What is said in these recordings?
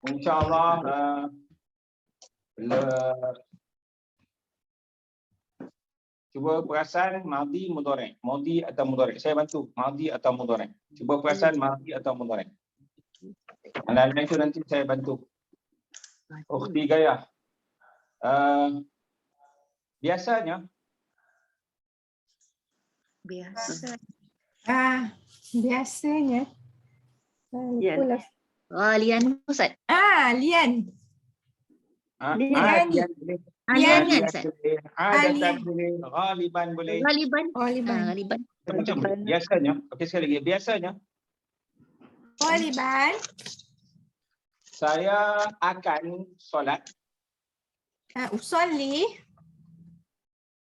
InsyaAllah cuba perasan madhi mudhari'. Madhi atau mudhari'. Saya bantu. Madhi atau mudhari'. Cuba perasan madhi atau mudhari'. Dan itu nanti saya bantu. Ukhti Gayah. Biasanya. Biasanya. Lian. Lian Ustaz. Lian. Lian boleh. Lian kan Ustaz? Adatan boleh. Ghaliban boleh. Ghaliban. Macam biasanya. Okey, sekali lagi. Biasanya. Ghaliban. Saya akan solat. Usolli.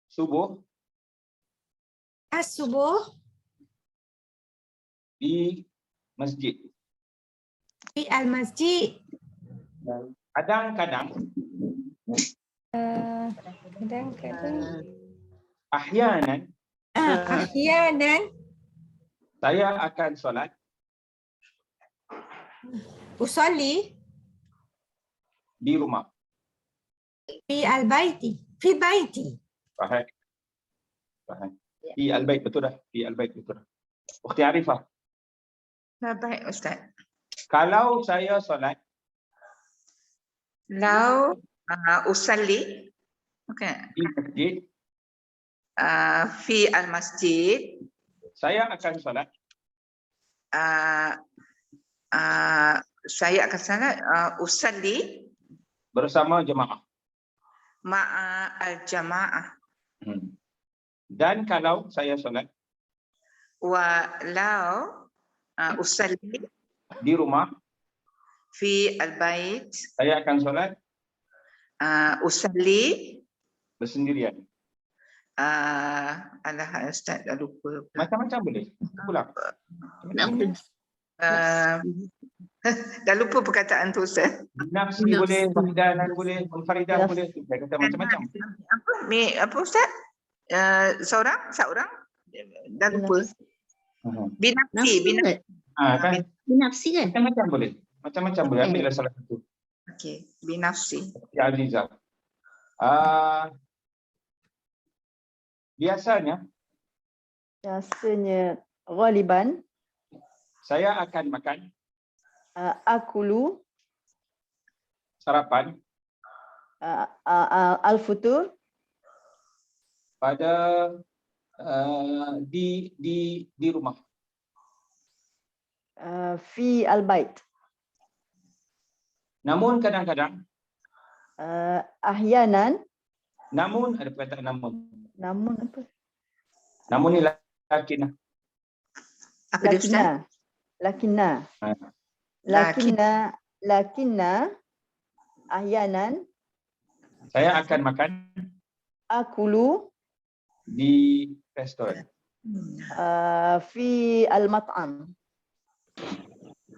Subuh. As-subuh. Di masjid. Di al-masjid. Kadang-kadang. Kadang-kadang. Ahyanan. Ahyanan. Saya akan solat. Usolli. Di rumah. Fi al-baiti. Fi baiti. Faham? Faham. Di al-bait, betul dah. Di al-bait, betul dah. Ukhti Arifah. Baik Ustaz. Kalau saya solat. Lau usalli. Okay. Di masjid. Fi al-masjid. Saya akan solat. Saya akan solat usalli. Bersama jemaah. Ma'a al-jamaah. Dan kalau saya solat. Walau usalli. Di rumah. Fi al-bait. Saya akan solat. Usalli. Bersendirian. Alah Ustaz dah lupa. Macam-macam boleh. Pulang. Dah lupa perkataan tu Ustaz. Nafsi boleh, wahdanan boleh, munfaridah boleh. Saya kata macam-macam. Apa Ustaz? Seorang? Dah lupa. Binafsi. Kan? Binafsi kan? Macam-macam boleh. Macam-macam boleh. Ambillah salah satu. Okey, binafsi. Ya Azizah. Biasanya ghaliban saya akan makan akulu sarapan al-futur pada di rumah. Fi al-bait. Namun kadang-kadang ahyanan. Namun ada perkataan namun. Namun apa? Namun ni lakinah. Apa dia Ustaz? Lakinna ahyanan saya akan makan akulu di restoran. Fi al-mat'am.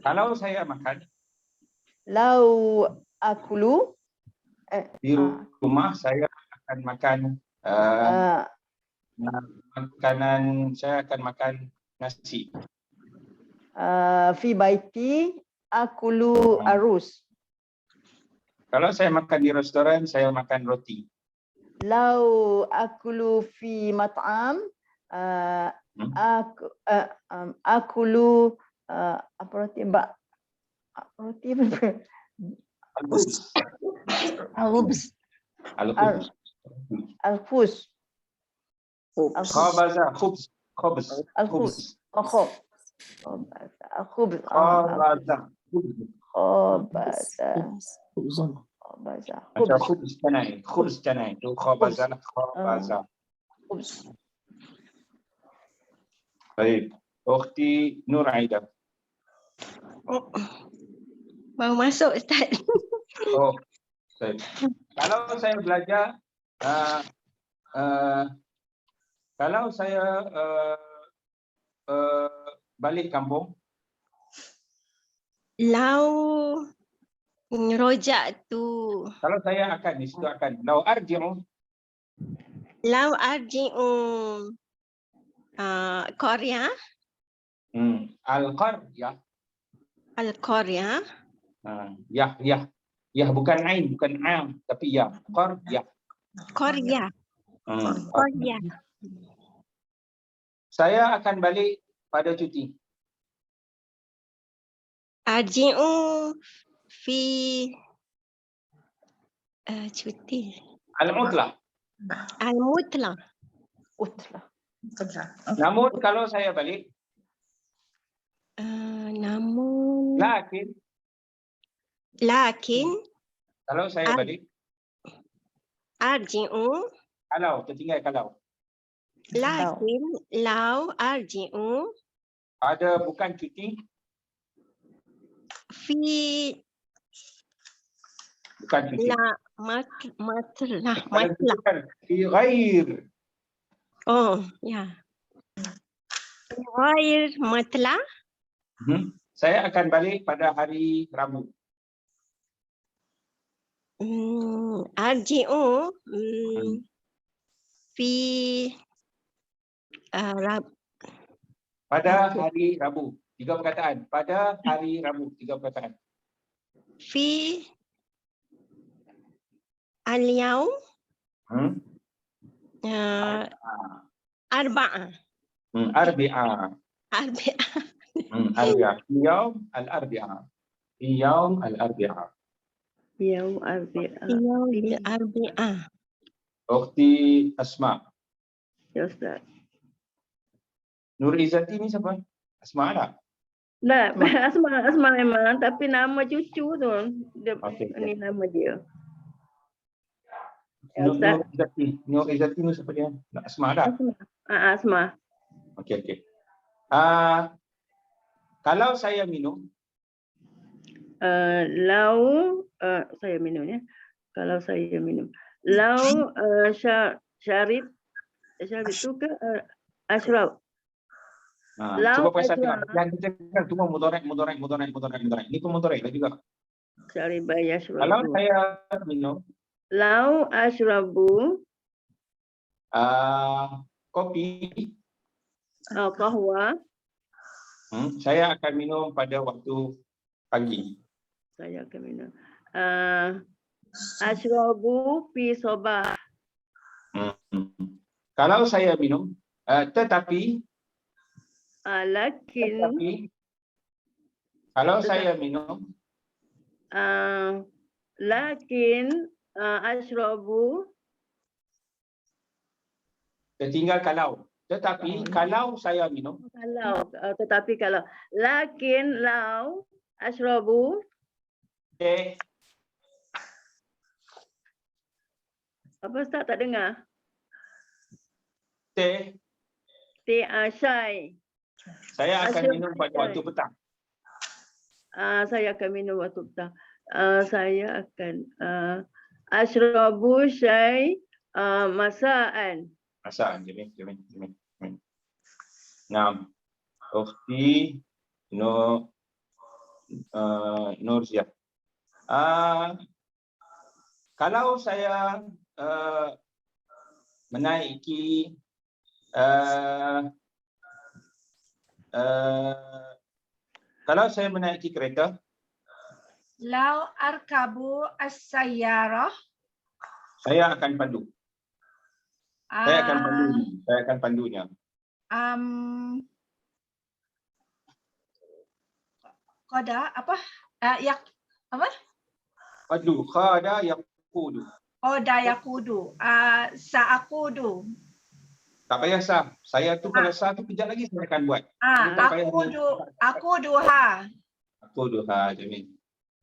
Kalau saya makan lau akulu di rumah, saya akan makan makanan, saya akan makan nasi. Fi baiti akulu arus. Kalau saya makan di restoran, saya makan roti. Lau akulu fi mat'am akulu apa roti mbak? Roti apa? Al-khubz. Al-khubz. Khabaza, khubz. Khubz. Al-khubz. Al-khubz. Khabaza. Macam khubz canai. Khubz canai. Itu khabaza lah. Khabaza. Baik. Ukhti Nur Aida. Baru masuk Ustaz. Oh, baik. Kalau saya belajar, kalau saya balik kampung. Lau rojak tu. Kalau saya akan, di situ akan. Lau arji'u. Lau arji'u Korea. Al-Qarya. Al-Korea. Yah. Yah bukan ain, bukan am, tapi ya. Qaryah. Korea. Korea. Saya akan balik pada cuti. Arji'u fi cuti. Al-mutlaq. Al-mutlaq. Utlah. Namun kalau saya balik, Namun lakin kalau saya Al- balik, arji'u kalau tertinggal kalau lakin lau arji'u ada bukan cuti, fi bukan cuti. la matlah. Bukan fi ghair. Oh, ya. Ghair matlah. Saya akan balik pada hari Rabu. Arji'u fi Pada hari Rabu. 3 perkataan. Pada hari Rabu. 3 perkataan. fi al-yaum arba'ah. Arbi'a. Arba'ah. Arbi'a. Yaum al-arbi'a. Yaum al-arbi'a. Yaum Arbi'a. Yaum arba'ah. Ukhti Asma. Ya Ustaz. Nur Izzati ni siapa? Asma tak? Nah, Asma memang, tapi nama cucu tu. Dia, Okey. Ni nama dia. Nur Izzati ni siapa dia? Asma tak? Asma. Okey. Kalau saya minum, Saya minum ya. Kalau saya minum. Lau syarib tu ke ashrab. cuba perasan yang kita kan semua mudhari'. Ini pun mudhari' lah juga. Syarib yashrabu. Kalau saya minum Lau ashrabu kopi, qahwa. saya akan minum pada waktu pagi. Saya akan minum. Ashrabu fi sabah. Kalau saya minum, tetapi Lakin kalau saya minum, lakin ashrabu tertinggal kalau. Tetapi kalau saya minum, tetapi kalau lakin lau ashrabu teh, apa Ustaz tak dengar? teh, Syai. saya akan Asyik minum pada teh. waktu petang. Saya akan minum waktu petang. Saya akan ashrabu syai masaan. Masa, Jamil. Naam. Ukhti Nurziah. Kalau saya menaiki kalau saya menaiki kereta, Lau arkabu as-sayyarah. saya akan pandu. Saya akan pandunya. Qada apa? Pandu, khada yaqudu. Qada yaqudu. Sa'aqudu. Tak payah sah. Saya tu kalau sah tu kejap lagi saya akan buat. Aquduha. Aquduha, Jamil.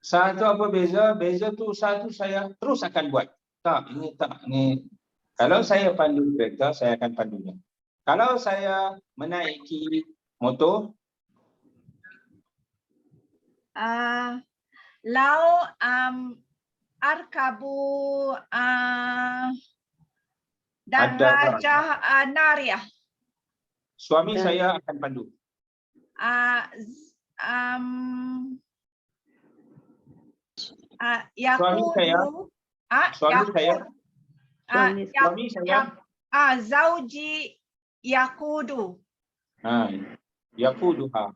Sah tu apa beza? Beza tu sah tu saya terus akan buat. Tak, ini. Kalau saya pandu kereta, saya akan pandunya. Kalau saya menaiki motor, Lau arkabu darajah nariyah. suami saya akan pandu. Suami saya Zauji yaqudu. yaquduha.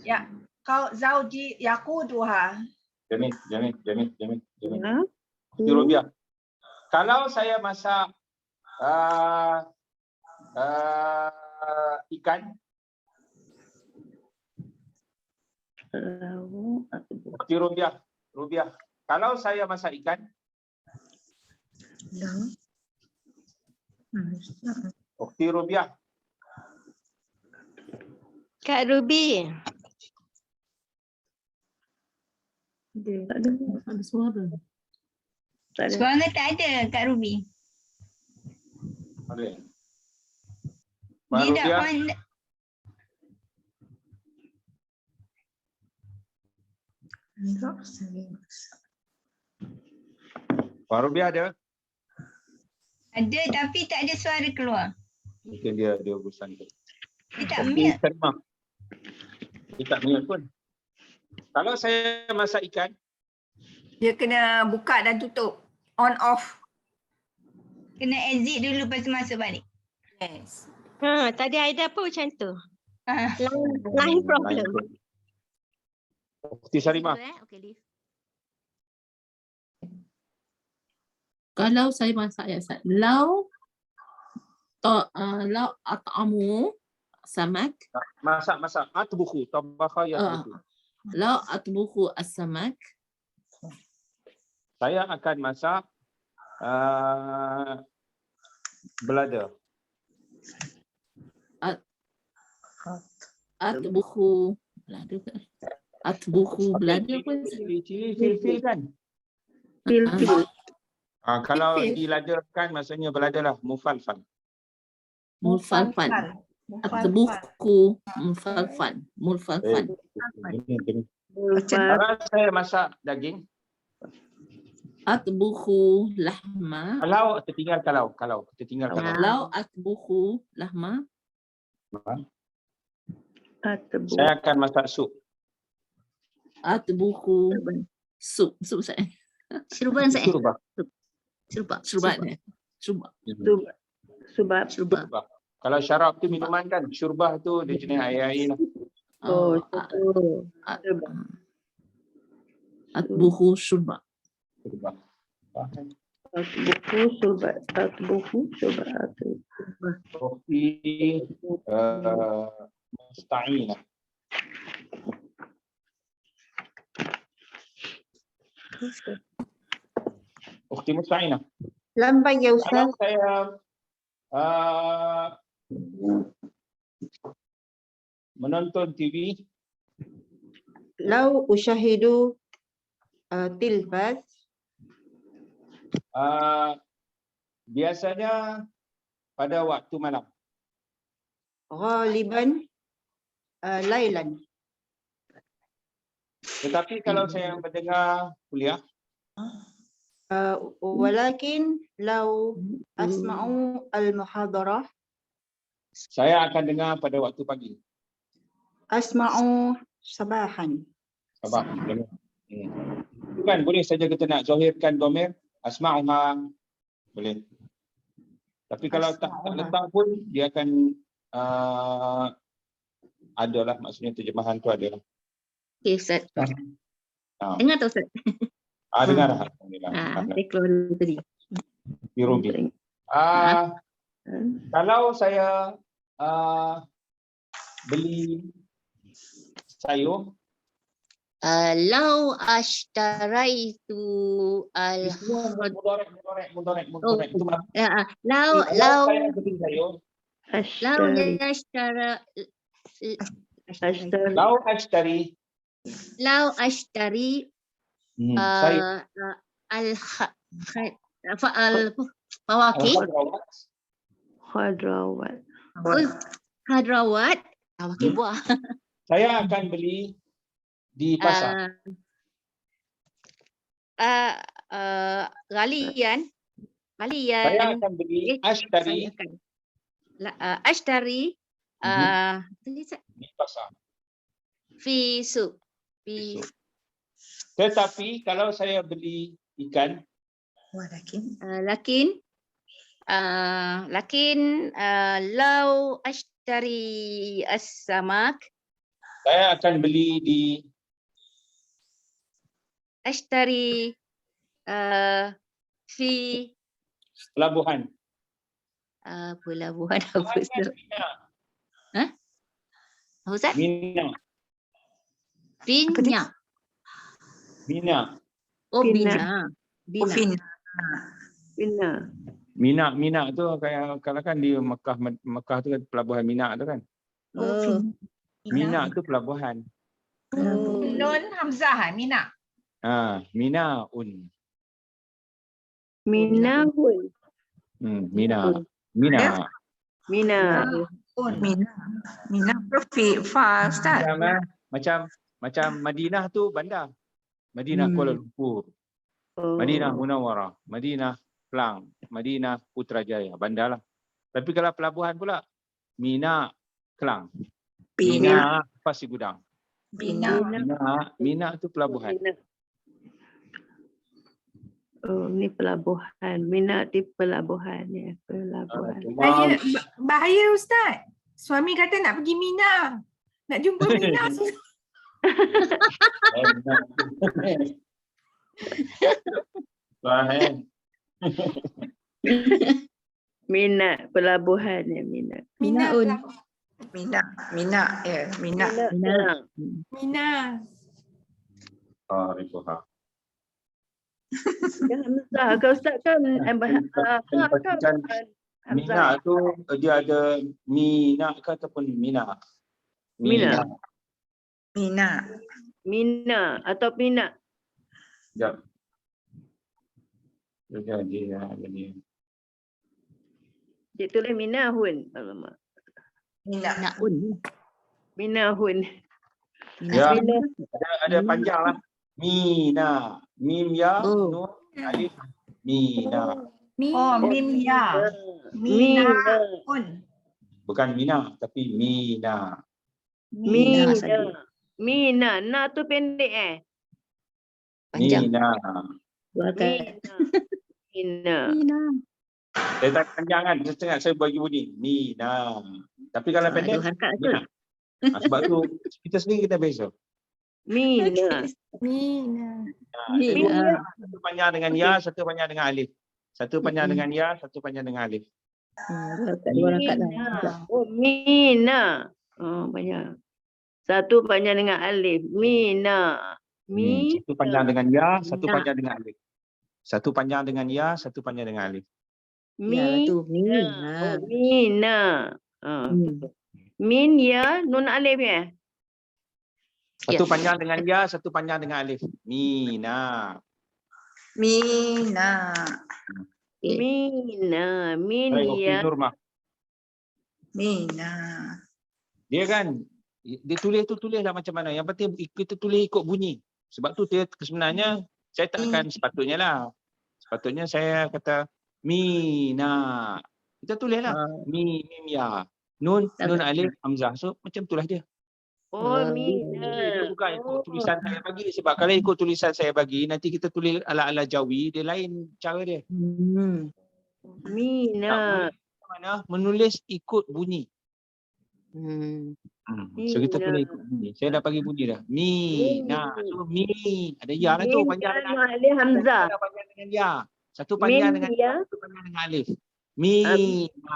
Ya, kau zauji yaquduha. Jamil. Ya. Ukti Robiah. Kalau saya masak ikan, Lauk Ukti Robiah. Kalau saya masak ikan, Ukti Robiah. Kak Ruby. tak ada. Ada suara. Tak ada. Suara tak ada Kak Ruby. Boleh. Dia tak Robiah. pandai. Robiah ada? Ada tapi tak ada suara keluar. Mungkin dia urusan tu. Dia tak mute. Dia tak mute pun. Kalau saya masak ikan, Dia kena buka dan tutup. On off. Kena exit dulu lepas tu masuk balik. Yes. Tadi Aida pun macam tu. Ah. Line problem. Ukti Sarimah. Okay, leave. Kalau saya masak ya Ustaz. Lau at'amu samak. Masak. Atbuku. Tabakha yatbuku. Lau atbuku as-samak. Saya akan masak belada. Atbuku belada ke? Atbuku belada pun. Cili kan? Fil. Kalau diladakan maksudnya belada lah. Mufalfal. Mulfalfan. Atbuku mulfalfan. Kalau saya masak daging, Atbuku lahma. kalau tertinggal kalau. Kita tinggal kalau. Lau atbuku lahma. Atbu. Saya akan masak sup. Atbuku sup saya. Syurban saya. Syurbah. Syurbat. Subab. Kalau syarab tu minuman kan. Syurbah tu dia jenis air-air lah. Oh, Atbuku syurbat. Syurbah. Atbuku subat. Kopi musta'inah. Ukti musta'inah. Lambat ya Kalau saya menonton TV, لو أشاهد تلفاز biasanya pada waktu malam. غالبا ليلا Tetapi kalau saya mendengar kuliah, ولكن لو أسمع المحاضرة saya akan dengar pada waktu pagi. أسمع صباحا. Sabah. Bukan, boleh saja kita nak zahirkan domir, asma'uha. Boleh. Tapi kalau tak letak pun, dia akan adalah, maksudnya terjemahan tu adalah. Okay, Ustaz. Ah. Dengar tak Ustaz? Dengar lah. Alhamdulillah. Dia keluar tadi. Birubi. Kalau saya beli sayur, Lau ashtaraitu mudorek. Itu maksudnya. lau saya beli sayur, Ashtari. lau ashtari sayur fawakih khadrawat fawakih buah. saya akan beli di pasar. Galian. Saya akan beli ashtari Ashtari di pasar. fi suq. Tetapi kalau saya beli ikan, Lakin lau ashtari as-samak saya akan beli di ashtari fi Pelabuhan. pelabuhan apa Ustaz? Apa Ustaz? Mina. Bina. Mina. Oh, Bina. Bina. Fina. Bina. Mina tu kayak kalau kan di Mekah tu kan pelabuhan Mina tu kan. Oh, Mina tu pelabuhan. oh. Nun Hamzah, Mina. Minaun. Minahun. Mina. Ya. Mina. Mina. Mina. Mina tu fa Ustaz. Macam Madinah tu bandar. Madinah Kuala Lumpur. Oh. Madinah Munawwarah. Madinah Kelang. Madinah Putrajaya. Bandar lah. Tapi kalau pelabuhan pula, Mina Kelang. Bina. Mina Pasir Gudang. Bina. Mina tu pelabuhan. Mina. Oh, ni pelabuhan. Mina di pelabuhan ya. Pelabuhan. Bahaya Ustaz. Suami kata nak pergi Mina. Nak jumpa Mina. Faham. Mina pelabuhan ya Mina. Minaun. Mina. Mina. Ya. Mina. Mina. Mina. Ribuha. Ya, Hamzah. Kau Ustaz kan Mina tu dia ada Mina ke ataupun Mina? Mina. Mina. Mina atau Mina. Sekejap. Jadi. Dia tulis Minahun. Alamak. Mina. Naun. Minahun. Ya. Mina. Ada panjang lah. Mina. Mim ya. Oh. Nun. Alif. Mina. Oh, Mim ya. Mina. Bukan Mina tapi Mina. Mina. saja. Mina. Na tu pendek Panjang. Mina. Dua kali. Mina. Saya tak panjang kan. Setengah saya bagi bunyi. Mina. Tapi kalau pendek. Dua harakat tu. Mina. Sebab tu kita sendiri kita beza. Mina. Mina. Mina. Satu panjang dengan ya, satu panjang dengan alif. Satu panjang dengan ya, satu panjang dengan alif. Dua harakat lah. Mina. Oh, Mina. Oh, banyak. Satu panjang dengan alif. Mina. Mina. Satu panjang dengan ya, satu Mina. panjang dengan alif. Satu panjang dengan ya, satu panjang dengan alif. Ya tu. Mina. Oh, Mina. Min ya, nun alif ya. Satu Ya. panjang dengan ya, satu panjang dengan alif. Mina. Mina. Okay. Mina. Min Baik, okey, ya. Nurmah. Mina. Dia kan, dia tulis tu tulislah macam mana. Yang penting kita tulis ikut bunyi. Sebab tu dia sebenarnya saya tak akan sepatutnya lah. Sepatutnya saya kata Mina. Kita tulislah. Mim ya. Nun alif hamzah. So macam itulah dia. Oh, Dia Mina. bukan ikut tulisan saya bagi. Sebab kalau ikut tulisan saya bagi, nanti kita tulis ala-ala Jawi, dia lain cara dia. Mina. Mana menulis ikut bunyi. So kita tulis ikut bunyi. Saya dah bagi bunyi dah. Mina. So mi. Ada ya lah tu. Min Panjang ya, dengan nun alif hamzah. Satu panjang dengan ya. Satu panjang Min dengan ya. satu panjang dengan alif. Mina.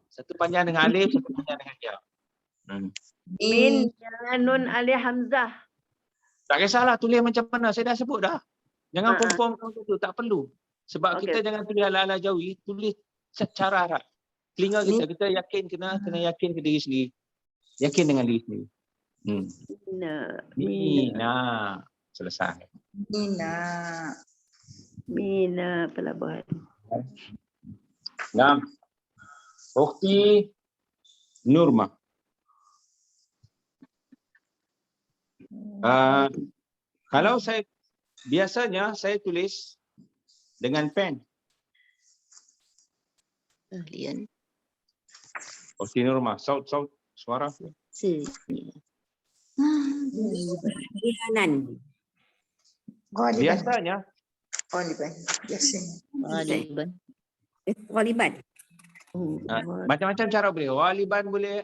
Satu panjang dengan alif, satu panjang dengan ya. Min ya, nun alif hamzah. Tak kisahlah tulis macam mana. Saya dah sebut dah. Jangan Ha, ha. confirm tu. Tak perlu. Sebab Okey. kita jangan tulis ala-ala Jawi. Tulis secara Arab. Telinga kita yakin kena yakin ke diri sendiri. Yakin dengan diri sendiri. Mina. Mina. Selesai. Mina. Mina pelabuhan. Nah. Ukhti Nurmah. Kalau saya biasanya saya tulis dengan pen. Lian. Ukhti Nurmah, saut suara. Lianan. Biasanya Ghaliban. Biasanya. Ghaliban. Ghaliban. macam-macam cara boleh. Ghaliban boleh,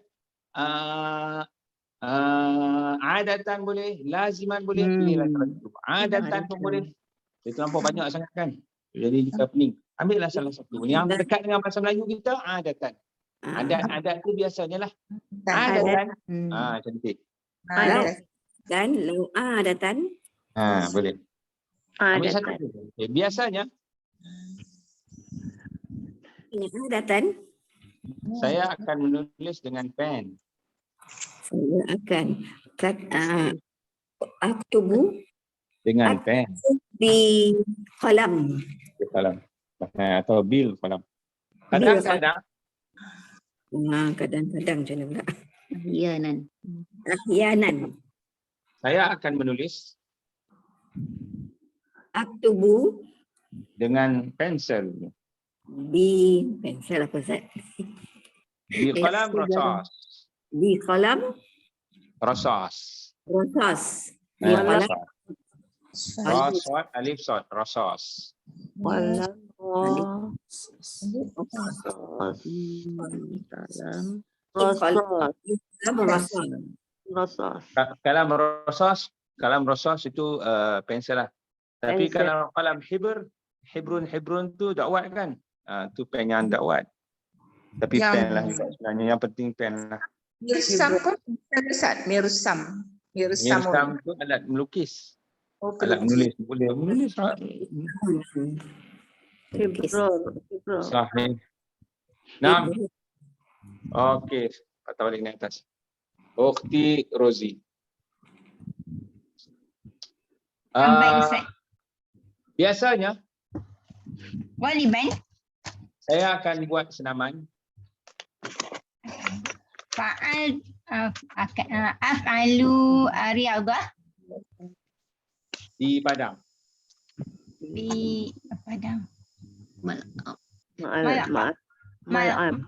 Adatan boleh, laziman boleh, pilihlah salah satu. Adatan pun boleh. Dia terlampau banyak sangat kan. Jadi kita pening. Ambillah salah satu. Yang dekat dengan bahasa Melayu kita, adatan. Adat tu biasanya lah. Adatan. Cantik. Dan lau adatan. Boleh. Ambil satu. Adatan. Okay. Biasanya, Adatan. saya akan menulis dengan pen. Saya akan aktubu Dengan pen. di kolam. Kolam. Atau bil kolam. Kadang-kadang, Kadang-kadang macam mana pula? Ahyanan. Ahyanan. saya akan menulis Aktubu dengan pensel. di pensel apa Ustaz? Di kolam rasas. Di kolam Rasas. rosas. Di Ah, kolam rasas. Rasas, alif sod, rasas. Walam. Rosas. Kalam rasas itu pensel lah. Tapi Pensel. kalau kalam hibrun tu dakwat kan? Tu pen yang dakwat. Tapi Yang- pen lah juga sebenarnya. Yang penting pen lah. Mirsam pun Ustaz. Mirsam. Mirsam tu alat melukis. Alat menulis. Boleh menulis. Hibrul. Sahih. Nah, okey. Patah balik naik atas. Ukhti Rozi. Baik, Ustaz. Biasanya Waliban. saya akan buat senaman Fa'al. Af'alu riyadah. di Padang. Di Padang. Mal'ab. Mal'ab.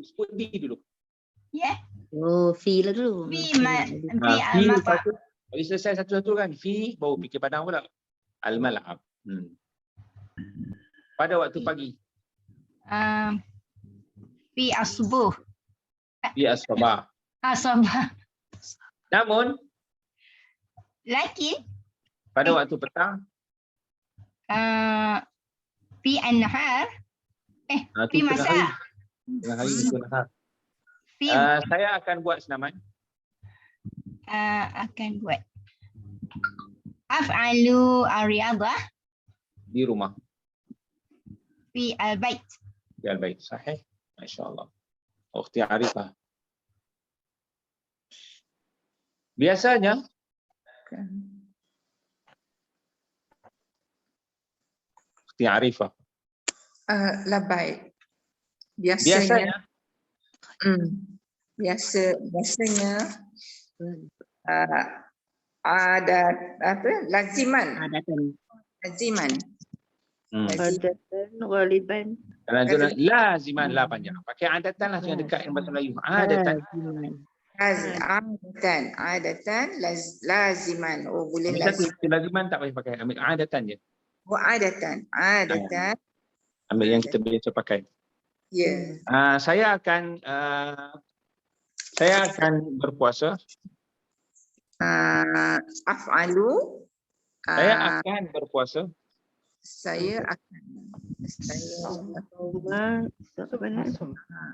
Sebut di dulu. Ya. Oh, fi lah dulu. Fi Fi al-mafa. satu. Kalau selesai satu-satu kan. Fi baru fikir Padang pula. Al-Mal'ab. Pada waktu pagi. Fi as-subuh. Fi as-sabah. Asabah. Namun Lakin pada waktu petang. fi an-nahar. tu Fi tengah masa. hari. Tengah hari itu nahar. Fi Saya akan buat senaman. akan buat. Af'alu riyadah Di rumah. fi al-bait. Di al-bait. Sahih. Masya-Allah. Ukhti Arifah. Biasanya Ukhti Arifah. Labai. Biasanya. Biasanya Biasanya ada apa? Laziman. Adatan. Laziman. Adatan. Waliban. Kalau jelas laziman la panjang. Pakai adatan lah yang dekat dengan bahasa Melayu. Adatan. Adatan laziman. Oh, boleh Ini satu laziman. laziman tak payah pakai. Ambil adatan je. Oh, adatan. Ambil yang kita biasa pakai. Ya. Saya akan berpuasa. Af'alu. Saya akan berpuasa. Saya akan.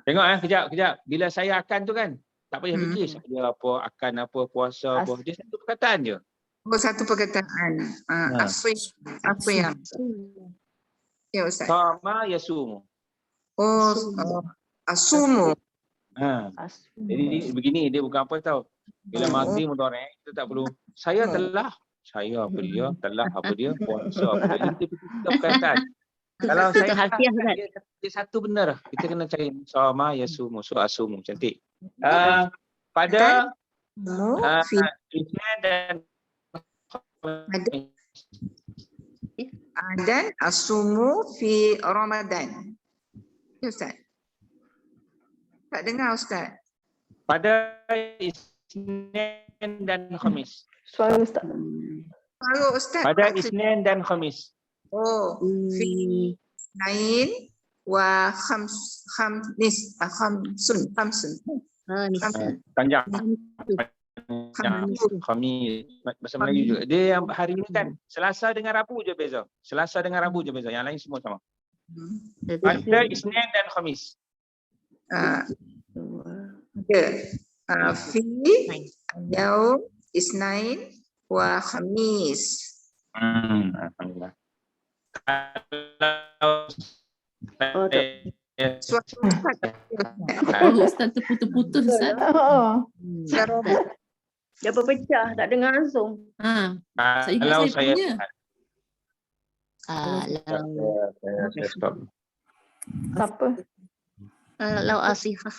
Tengok kejap. Bila saya akan tu kan, tak payah fikir saya apa, akan apa, puasa apa. Dia satu perkataan je. Oh, satu perkataan. Apa yang? Ya, Ustaz. Sama yasumu. Oh, asumu. Jadi begini, dia bukan apa tahu. Bila madhi mudhari' kita tak perlu saya telah, saya apa dia, telah apa dia, puasa apa dia. Kita perkataan. Kalau saya harfiah, Ustaz. dia satu benar. Kita kena cari sama yasumu, so asumu. Cantik. Pada Isnin dan asumu fi Ramadan. Ya, Ustaz. Tak dengar, Ustaz. pada Isnin dan Khamis. Suara Ustaz. Baru, Ustaz. Pada Isnin dan Khamis. Oh, fi Isnin wa khamsun. Panjang. Khamis. Khamis. Bahasa Melayu juga. Dia yang hari ni kan Selasa dengan Rabu je beza. Selasa dengan Rabu je beza. Yang lain semua sama. Ada Isnin dan Khamis. في يوم اثنين وخميس. Alhamdulillah. Kalau Suara Oh, Ustaz terputus-putus Ustaz. Dia berpecah, tak dengar langsung. Saya ingat kalau saya punya. saya stop. Siapa? Kalau asihah.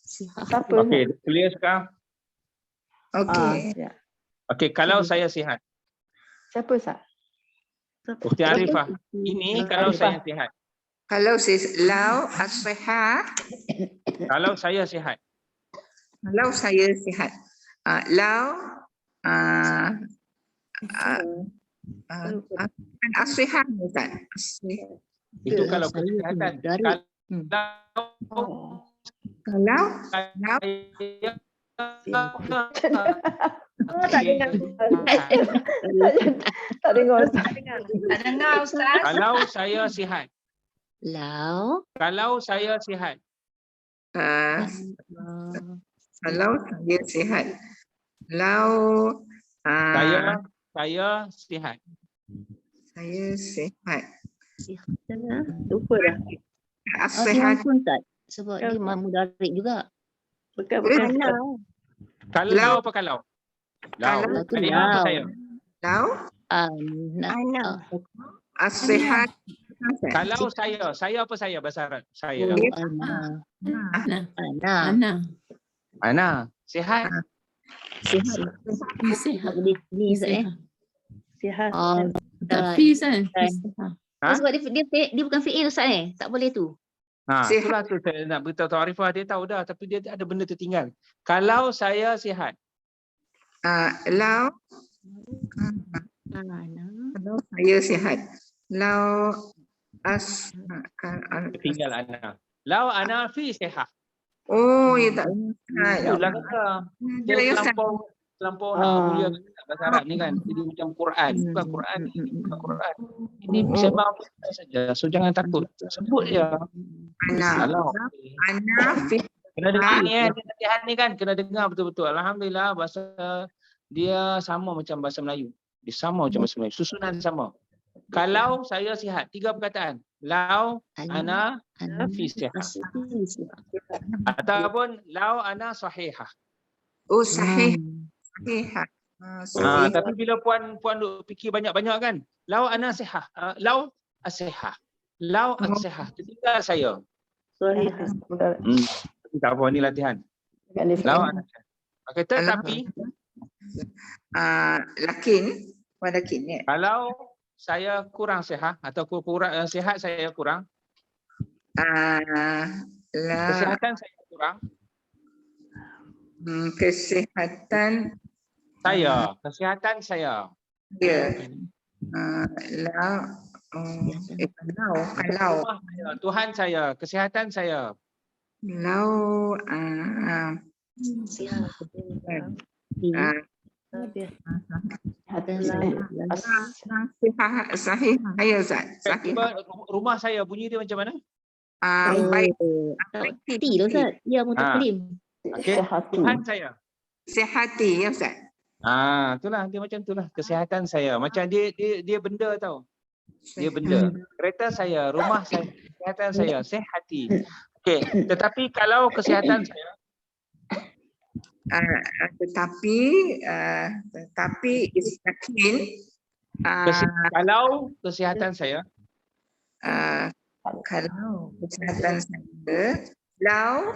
Siapa? Okey, clear sekarang. Okey. Ya. Okey, kalau saya sihat. Siapa Ustaz? Ukhti Arifah. Ini kalau saya sihat. Kalau lau as-sihah, Kalau saya sihat. kalau saya sihat. Lau as-sihah Ustaz. Itu kalau kesihatan. Kalau Tak dengar. Tak dengar Ustaz. Tak dengar Ustaz. Kalau saya sihat. Kalau saya sihat. kalau saya sihat. Lau Saya sihat. saya sihat. Lupa dah. As-sihat. Sebab dia mudarik juga. Bukan. Kalau apa kalau? Lau. Kalau Saya apa saya? Lau as-sihat. Kalau saya apa saya bahasa Arab? Saya. Ana. Sihat. Sihat. Sihat. Tapi Ustaz. Ha? Sebab dia bukan fi'il Ustaz tak boleh tu. Itulah tu saya nak beritahu Arifah, dia tahu dah tapi dia ada benda tertinggal. Kalau saya sihat. Lau kalau saya sihat. Lau Tinggal ana. Lau ana fi sihat. Oh, ya tak sihat. Itulah kata. Dia terlampau nak mulia bahasa Arab ni kan. Jadi macam Quran. Bukan Quran. Bukan Quran. Ini sembang saja. So jangan takut. Sebut je. Ana fi Kena dengar ni latihan ni kan. Kena dengar betul-betul. Alhamdulillah bahasa dia sama macam bahasa Melayu. Dia sama macam bahasa Melayu. Susunan sama. Kalau saya sihat. 3 perkataan. Lau ana fi sihat. Ataupun lau ana sahihah. Oh, sahih. Sahih. Tapi bila puan duk fikir banyak-banyak kan. Lau ana sihah. Lau asihah. Lau asihah. Ketika saya. Sorry. Tak apa, ni latihan. Lau ana sihah. Okay, tetapi Lakin ya. kalau saya kurang sihat atau kurang sihat saya kurang, kesihatan saya kurang, kesihatan kesihatan saya. dia. Kalau Tuhan saya, kesihatan saya. lau sahih saya Ustaz. Sahih. Rumah saya bunyi dia macam mana? Baik. Ti lah Ustaz. Ya mutakallim. Okey. Tuhan saya. Sihati ya Ustaz. Itulah dia macam itulah kesihatan saya. Macam dia benda tau. Dia benda. Kereta saya, rumah saya, kesihatan saya, sihati. Okey, tetapi kalau kesihatan saya tetapi yakin kalau kesihatan saya kalau kesihatan saya lau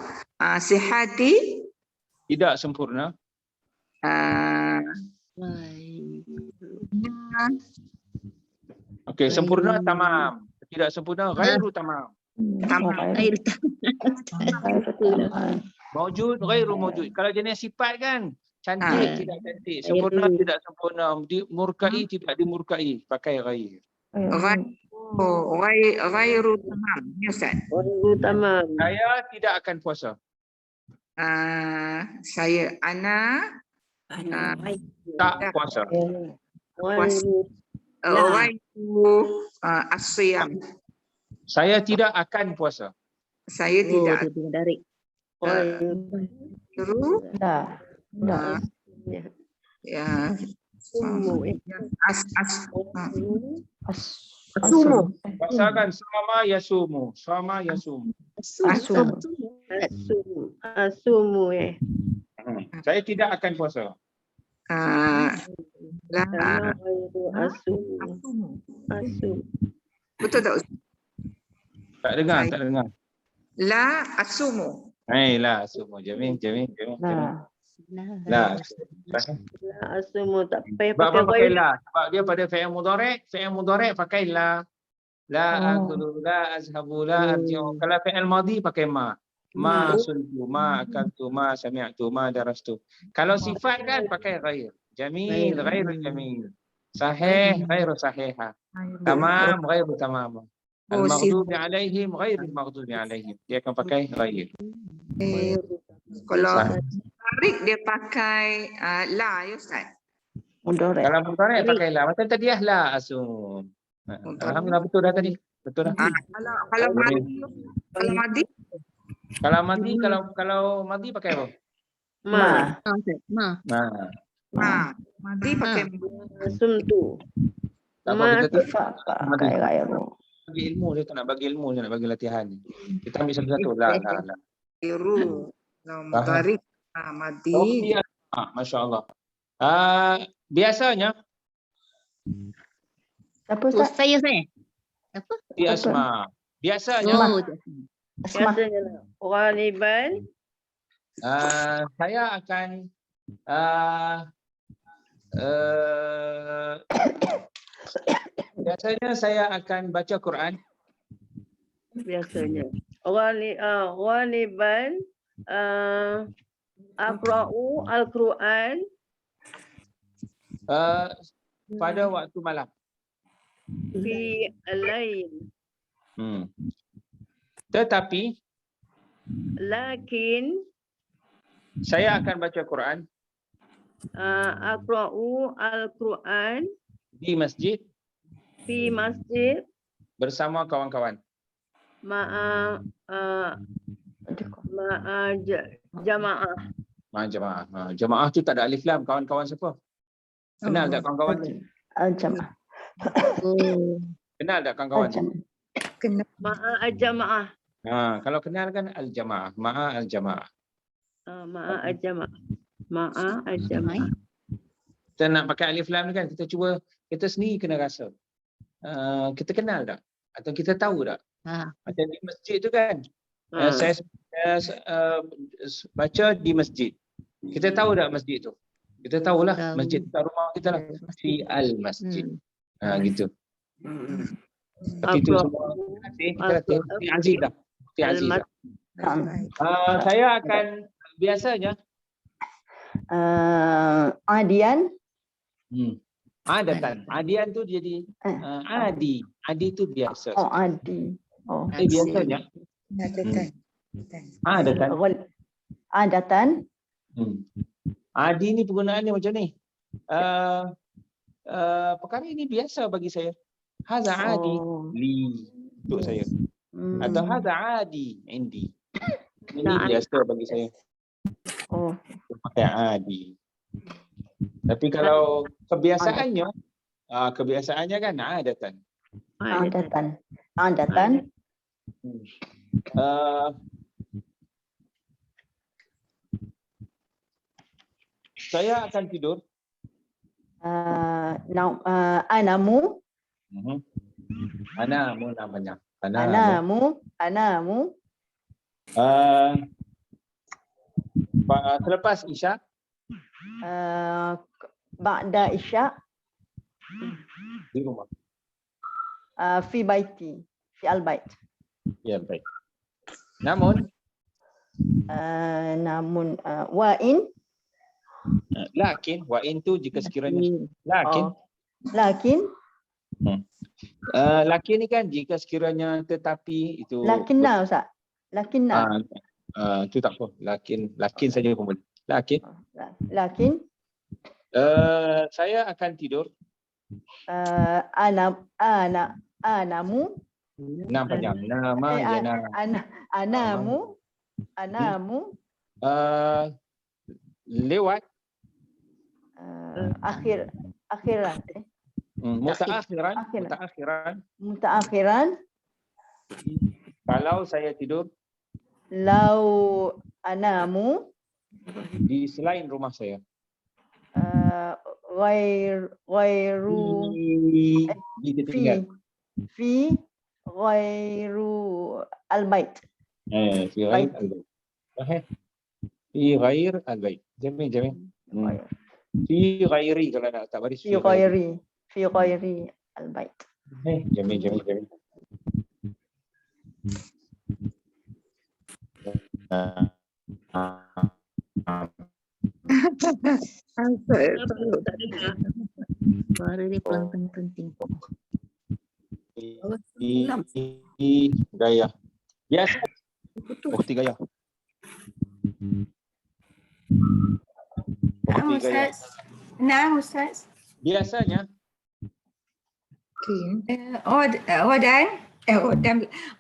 sihati tidak sempurna, okey, sempurna tamam. Tidak sempurna ghairu tamam. Maujud ghairu maujud. Kalau jenis sifat kan cantik tidak cantik, sempurna tidak sempurna, murkai tidak dimurkai, pakai ghair. ghairu tamam ya Ustaz. Ghairu tamam. Saya tidak akan puasa. Saya Ana Tak puasa. Wairu. Rawaitu as-siyam. Saya tidak akan puasa. Saya Oh, tidak dia punya darik. Ru Dah. Dah. ya Sumu. Asumu. Pasalkan sama yasumu. Sama yasumu. Asum. Asumu. Saya tidak akan puasa. La Asumu. Asum. betul tak Ustaz? Tak dengar, tak dengar. La asumu. Lah, semua. Jamil. Nah. Lah. Asumu tak payah Sebab apa pakai pakai wairu. la? Sebab dia pada fi'il mudhari' pakai la. La akulu, la azhabu, la arji'u. Kalau fi'il madhi pakai ma. Ma asultu, ma akaltu, ma sami'tu, ma darastu. Kalau sifat kan pakai ghair. Jamil, ghair jamil. Sahih, ghair sahihah. Tamam, ghair tamam. Al-maghdubi alaihim, ghair al-maghdubi alaihim. Dia akan pakai ghair. Kalau Sah. tarik dia pakai la ya Ustaz. Mudorek. Kalau mudhari' pakai la. Macam tadi la asum. Alhamdulillah betul dah tadi. Betul dah. Kalau madi Kalau madhi pakai apa? Ma. Nah, madi pakai Asum tu. tak apa, kita Pakai gairu. bagi ilmu, dia tak nak bagi ilmu, dia nak bagi latihan. Kita ambil satu-satu. La. biru. Kalau mudhari madi Oh, Masya Allah. Biasanya Siapa Ustaz? Saya. Apa? di asma. Biasanya Oh, Asma. Biasanya lah. Ghaliban. saya akan biasanya saya akan baca Quran. Biasanya. Ghaliban. Aqra'u al-Quran. Pada waktu malam. Fi al-lail. Tetapi Lakin. saya akan baca Quran Aqra'u al-Quran. di masjid Fi masjid. bersama kawan-kawan. Ma'a jamaah. Jemaah. Jemaah tu tak ada alif lam. Kawan-kawan siapa? Kenal tak kawan-kawan tu? Al-Jamaah. oh. Kenal tak kawan-kawan tu? Ma'a jamaah. Kalau kenal kan al-jamaah. Ma'a al-jamaah. Ma'a jamaah. Ma'a jamaah. Kita nak pakai alif lam ni kan, kita cuba, kita sendiri kena rasa. Kita kenal tak? Atau kita tahu tak? Macam di masjid tu kan. Saya baca di masjid. Kita tahu tak masjid tu? Kita tahulah Tahu. masjid dekat rumah kita lah. Fi al-masjid. Gitu. Tapi itu semua. Fi Aziz dah. Fi Aziz dah. Saya akan biasanya Adian. Adatan. Adian tu jadi adi. Adi tu biasa. Oh, Adi. Oh. Biasanya. Adatan. Adatan. Adi ni penggunaannya macam ni. Perkara ini biasa bagi saya. Hadza adi li untuk saya. Atau hadza adi indi. Ini biasa bagi saya. Oh. Pakai adi. Tapi kalau kebiasaannya, kebiasaannya kan adatan. Adatan. Saya akan tidur. Anamu. Anamu namanya. Anamu. Selepas Isya. Ba'da Isya. Di rumah. Fi baiti. Fi al-bait. Ya, baik. Namun, Wa'in. lakin, wa'in tu jika sekiranya. Lakin. Lakin. Lakin ni kan jika sekiranya tetapi itu. Lakinna Ustaz. Lakinna. Itu tak apa. Lakin saja pun boleh. Lakin. Lakin Saya akan tidur. anamu Enam panjang. Nama anamu lewat. akhiran mutaakhiran Kalau saya tidur lau anamu di selain rumah saya. ghairu Di ketinggian. fi ghairu albait. في غير البيت. صحيح. في غير البيت. جميل جميل. في غيري kalau nak tak baris. fi ghairi albait. جميل جميل جميل. Suara dia pelan-pelan. Gaya. Biasa. Bukti gaya. Naam Bukti gaya. Ustaz. Naam Ustaz. Biasanya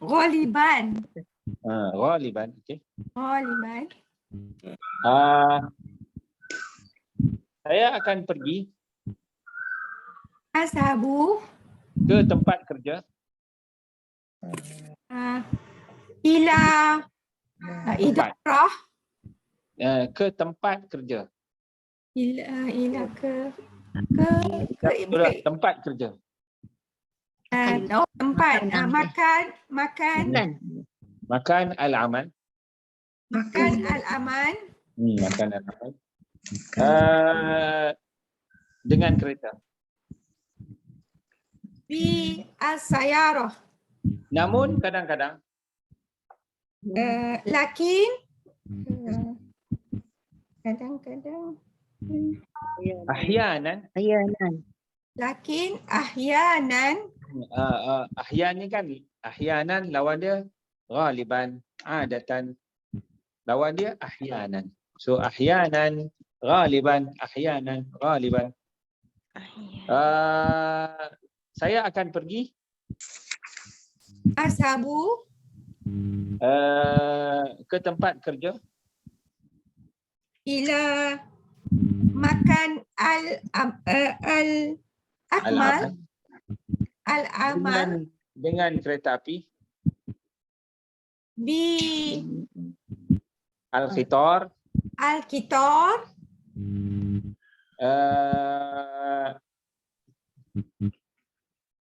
Ghaliban. Ghaliban. Okey. Ghaliban. Saya akan pergi Ashabu ke tempat kerja. ila idarah Ke tempat kerja. ila ke Tempat kerja. tempat makan Makan al-amal. makan al-aman Makan al-amal. Dengan kereta. bi as-sayarah Namun kadang-kadang lakin kadang-kadang ahyanan. lakin ahyanan Ahyan ni kan ahyanan lawan dia ghaliban, adatan lawan dia ahyanan. So ahyanan ghaliban, ahyanan ghaliban. Saya akan pergi ashabu ke tempat kerja ila makan al-akmal al-amal dengan kereta api bi al-khitar. al-kitar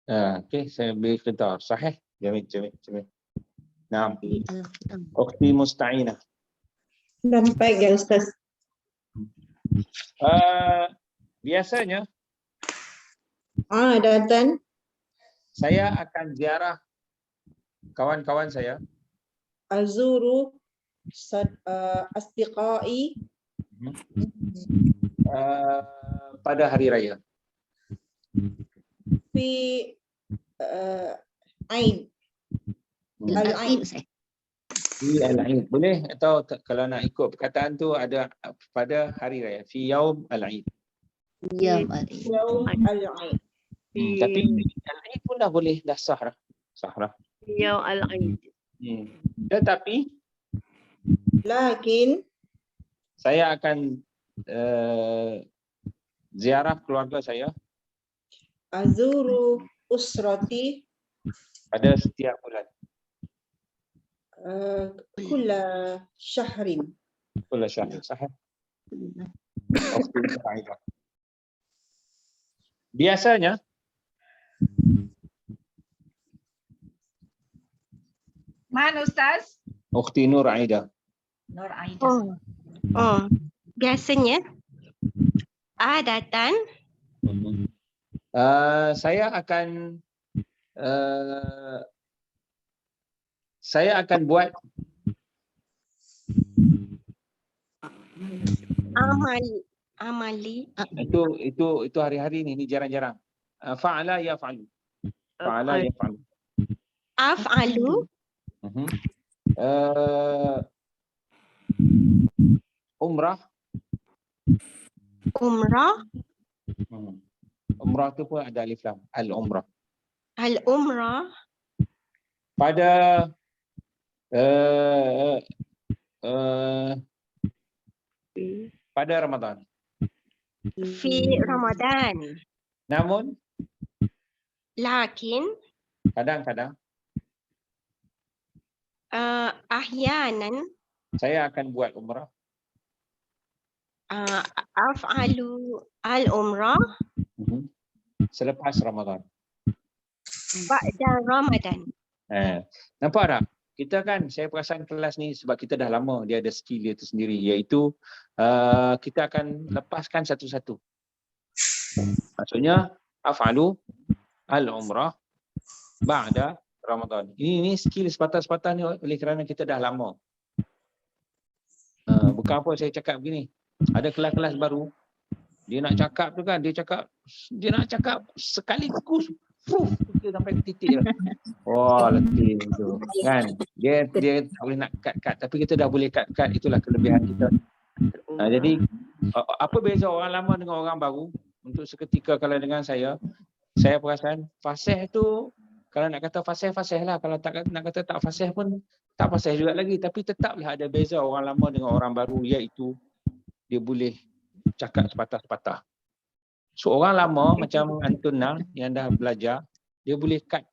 okey, saya beli khitar. Sahih. Jamil jamil jamil. Naam. Ukhti musta'inah. Baik ya Ustaz. Biasanya Adatan saya akan ziarah kawan-kawan saya azuru asdiqai pada hari raya. fi Ain. Al-Ain. Fi al-Aid. Boleh atau kalau nak ikut perkataan tu ada pada hari raya. Fi yaum al-Aid. Yaum al-Ain. Tapi al-Aid pun dah boleh, dah sah dah. Sah dah. Yaum al-Aid. Tetapi Lakin saya akan ziarah keluarga saya azuru usrati pada setiap bulan. kulla syahrin. Kulla syahr. Sahih. Biasanya Man Ustaz? Ukhti Nur Aida. Nur Aida. Biasanya adatan saya akan buat amali itu hari-hari ni jarang-jarang. Fa'ala yaf'alu. Fa'ala yaf'alu. af'alu Umrah. Umrah. Umrah tu pun ada alif lam. Al-umrah. Al-umrah. Pada pada Ramadan. Fi Ramadan. Namun Lakin kadang-kadang ahyanan saya akan buat umrah af'alu al-umrah selepas Ramadan. ba'da Ramadan. Nampak tak? Kita kan, saya perasan kelas ni sebab kita dah lama, dia ada skill dia tu sendiri, iaitu kita akan lepaskan satu-satu. Maksudnya af'alu al-umrah ba'da Ramadan. Ini skill sepatah-sepatah ni oleh kerana kita dah lama. Bukan apa saya cakap begini. Ada kelas-kelas baru, dia nak cakap tu kan, dia nak cakap sekaligus dia sampai ke titik je. Wah, letih tu. Kan? Dia tak boleh nak cut-cut, tapi kita dah boleh cut-cut, itulah kelebihan kita. Jadi apa beza orang lama dengan orang baru? Untuk seketika kalau dengan saya perasan fasih tu, kalau nak kata fasih lah, kalau tak nak kata tak fasih pun tak fasih juga lagi, tapi tetaplah ada beza orang lama dengan orang baru, iaitu dia boleh cakap sepatah-sepatah. So orang lama macam Antuna yang dah belajar, dia boleh cut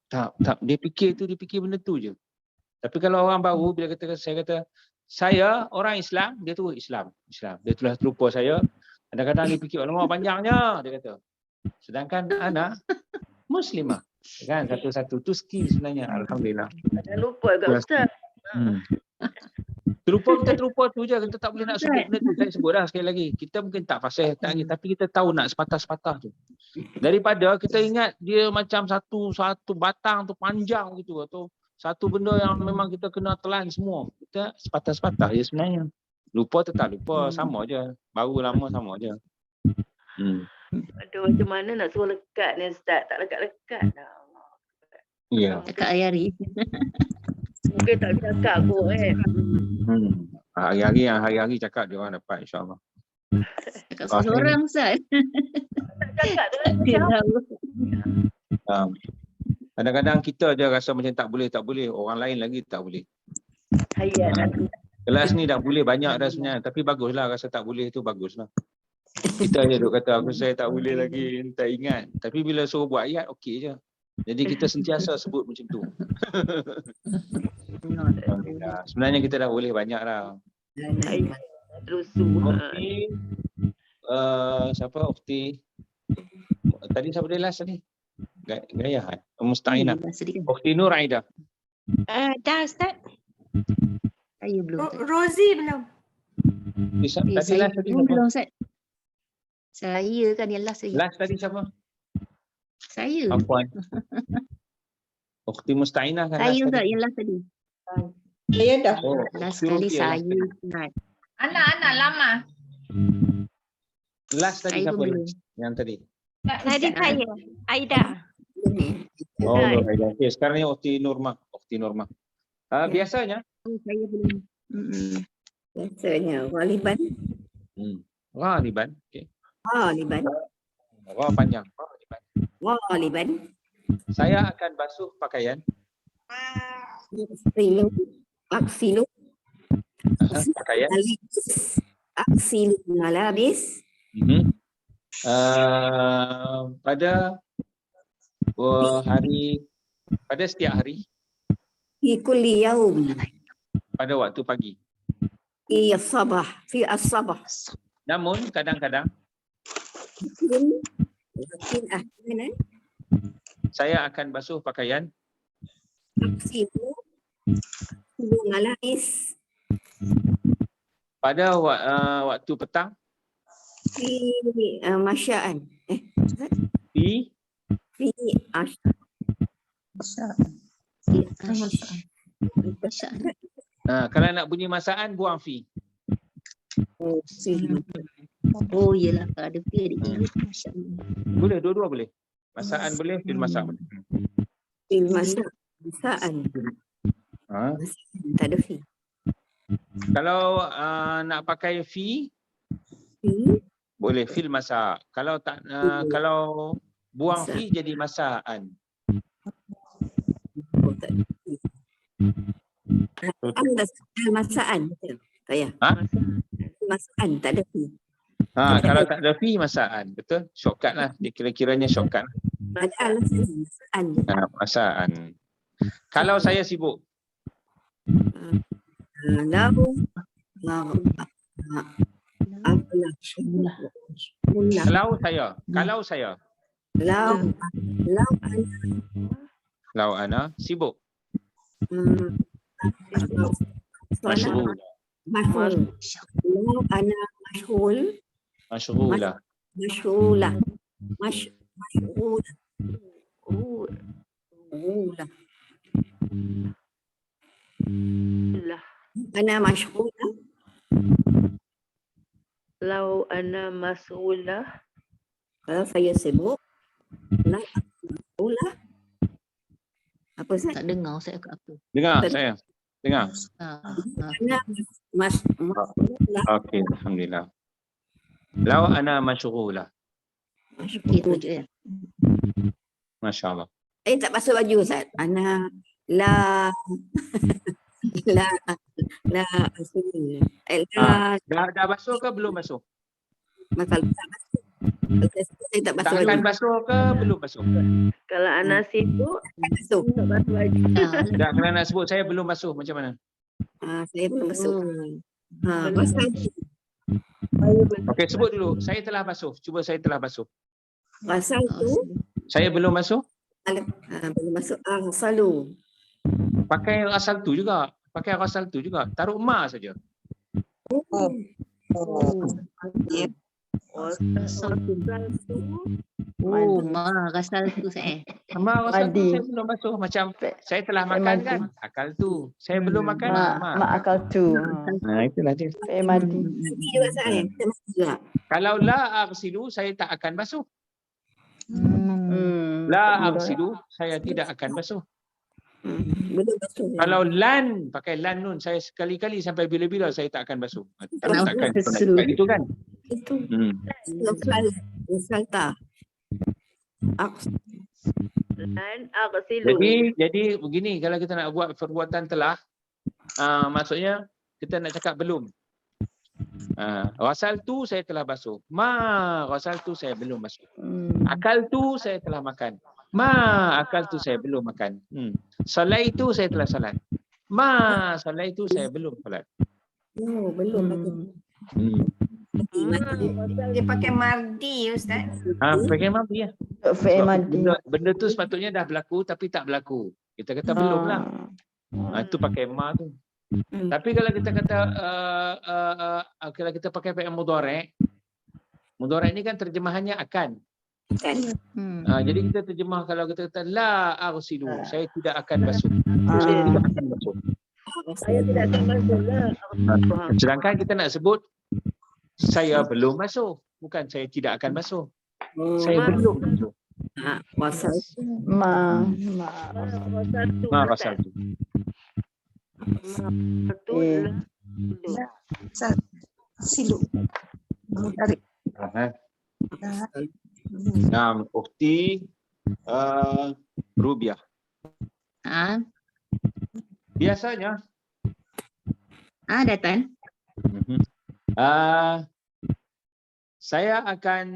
tak. Dia fikir benda tu je. Tapi kalau orang baru, bila saya kata saya orang Islam, dia tu Islam. Dia telah terlupa saya. Kadang-kadang dia fikir lama panjangnya, dia kata. Sedangkan anak Muslimah. Kan satu-satu tu skill sebenarnya. Alhamdulillah. Jangan lupa juga Ustaz. Terlupa tu je, kita tak boleh nak sebut benda tu. Saya sebut dah sekali lagi. Kita mungkin tak fasih tak lagi, tapi kita tahu nak sepatah-sepatah tu. Daripada kita ingat dia macam satu batang tu panjang gitu, atau satu benda yang memang kita kena telan semua. Kita sepatah-sepatah je sebenarnya. Lupa tetap lupa, sama je. Baru lama sama je. Aduh, macam mana nak suruh lekat ni Ustaz? Tak lekat-lekat dah. Ya. Cakap hari-hari. Mungkin tak cakap kot Hari-hari cakap dia orang dapat, insyaAllah. Cakap seorang Ustaz. Tak cakap tu Dia tahu. Kadang-kadang kita je rasa macam tak boleh. Orang lain lagi tak boleh. hayat aku. Kelas ni dah boleh banyak dah sebenarnya. Tapi baguslah, rasa tak boleh tu baguslah. Kita je duk kata saya tak boleh lagi, tak ingat. Tapi bila suruh buat ayat, okey je. Jadi kita sentiasa sebut macam tu. Sebenarnya kita dah boleh banyak dah. Ukti, siapa Ukti? Tadi siapa dia last tadi? Gayahan. Musta'inah. Ukti Nur Aida. Dah Ustaz. Saya belum. Rosie belum. Tadi Saya last tadi belum siapa? Ustaz. Saya kan yang last saya. Last tadi siapa? Saya. Puan. Ukti Musta'inah kan Saya last Ustaz tadi? yang last tadi. Saya dah. Oh, Last Ukti kali Ruqyah last saya tadi. Ustaz. Anak-anak lama. Last tadi Saya siapa? pun belum. Yang tadi. Tadi saya. Aida. Oh, Nur Aida. Okay, sekarang ni Ukti Nurma. Biasanya Oh, saya belum. Biasanya Waliban. Liban. Okay. Waliban. Panjang. Liban. Waliban. Saya akan basuh pakaian. Aksilu. Pakaian. Aksilu malabis. Pada pada setiap hari, Fi kulli yaum. pada waktu pagi. Fi as-sabah. Fi as-sabah. Namun kadang-kadang Lakin ahyanan saya akan basuh pakaian aksilu malabis. pada waktu petang Fi masya'an. di Fi kalau nak bunyi masaan buang fi. Oh iyalah kalau ada fi ada i. Masya-Allah. Boleh, dua-dua boleh. Masaan boleh, fil masak boleh. Fi masya'an. Ha? Tak ada fi. Kalau nak pakai fi, Fi. boleh fil masak. Kalau tak kalau buang Masak. fi jadi masaan. Oh, tak. Masaan. Betul. Tak ya? Ha? Masaan. Tak ada fi. Kalau tak ada fi masaan. Betul? Shortcut lah. Dia kira-kiranya shortcut. Ada masaan. Masaan. Kalau saya sibuk. Lau. Kalau saya. Lau ana sibuk. Masyghul. Lau ana masyghul. Masyghula. Masyghula. Masyghula. Lah. Ana masyghula. Lau ana mas'ulah. Kalau saya sibuk. Lau masyghula. Apa saya? Tak dengar saya kat apa. Dengar saya. Dengar. Ana masyghula. Okey, alhamdulillah. Lau ana masyghula. Itu je ya. Masya-Allah. Tak basuh baju Ustaz. Ana la la asli. Dah basuh ke belum basuh? Masalah tak basuh. Saya tak basuh Tak akan baju. basuh ke belum basuh? Kalau anak sibuk, Basuh. tak basuh baju. Tak, kalau nak sebut saya belum basuh macam mana? Saya belum basuh. Pasal Okey, sebut dulu. Saya telah basuh. Cuba saya telah basuh. pasal tu Saya belum basuh. belum masuk selalu. Pakai asal tu juga. Pakai asal tu juga. Taruh ma saja. Oh, rasal tu saya. Ma asal tu Madi. saya belum basuh. Macam saya telah makan madi. kan. Akal tu. Saya belum makan. Ma akal tu. Itulah dia. Fi'il madi. Mesti juga saya. Kita mesti juga. Kalau la aghsilu, saya tak akan basuh. La aghsilu, saya tidak akan basuh. Belum basuh. Kalau lan, pakai lan nun, saya sekali-kali sampai bila-bila saya tak akan basuh. Takkan Basuh. itu kan. Itu misal tak. Dan aghsilu. Jadi begini, kalau kita nak buat perbuatan telah, maksudnya kita nak cakap belum. Rasal tu saya telah basuh. Rasal tu saya belum basuh. Akal tu saya telah makan. Akal tu saya belum makan. Salai tu saya telah salat. Salai tu saya belum salat. Belum lagi. Dia pakai mardi Ustaz. Pakai mati ya. Fi'il madi. Benda tu sepatutnya dah berlaku tapi tak berlaku. Kita kata belum lah. Itu pakai ma tu. Tapi kalau kita kata kalau kita pakai fi'il mudhari', mudhari' ni kan terjemahannya akan. Jadi kita terjemah kalau kita kata la aghsilu, saya tidak akan basuh. Saya tidak akan basuh. Saya tidak akan basuh lah. Sedangkan kita nak sebut saya belum basuh, bukan saya tidak akan basuh. Saya belum basuh. Pasal Rasal tu. Silu. Tarik. Ukhti Rubiah. Biasanya Datan. saya akan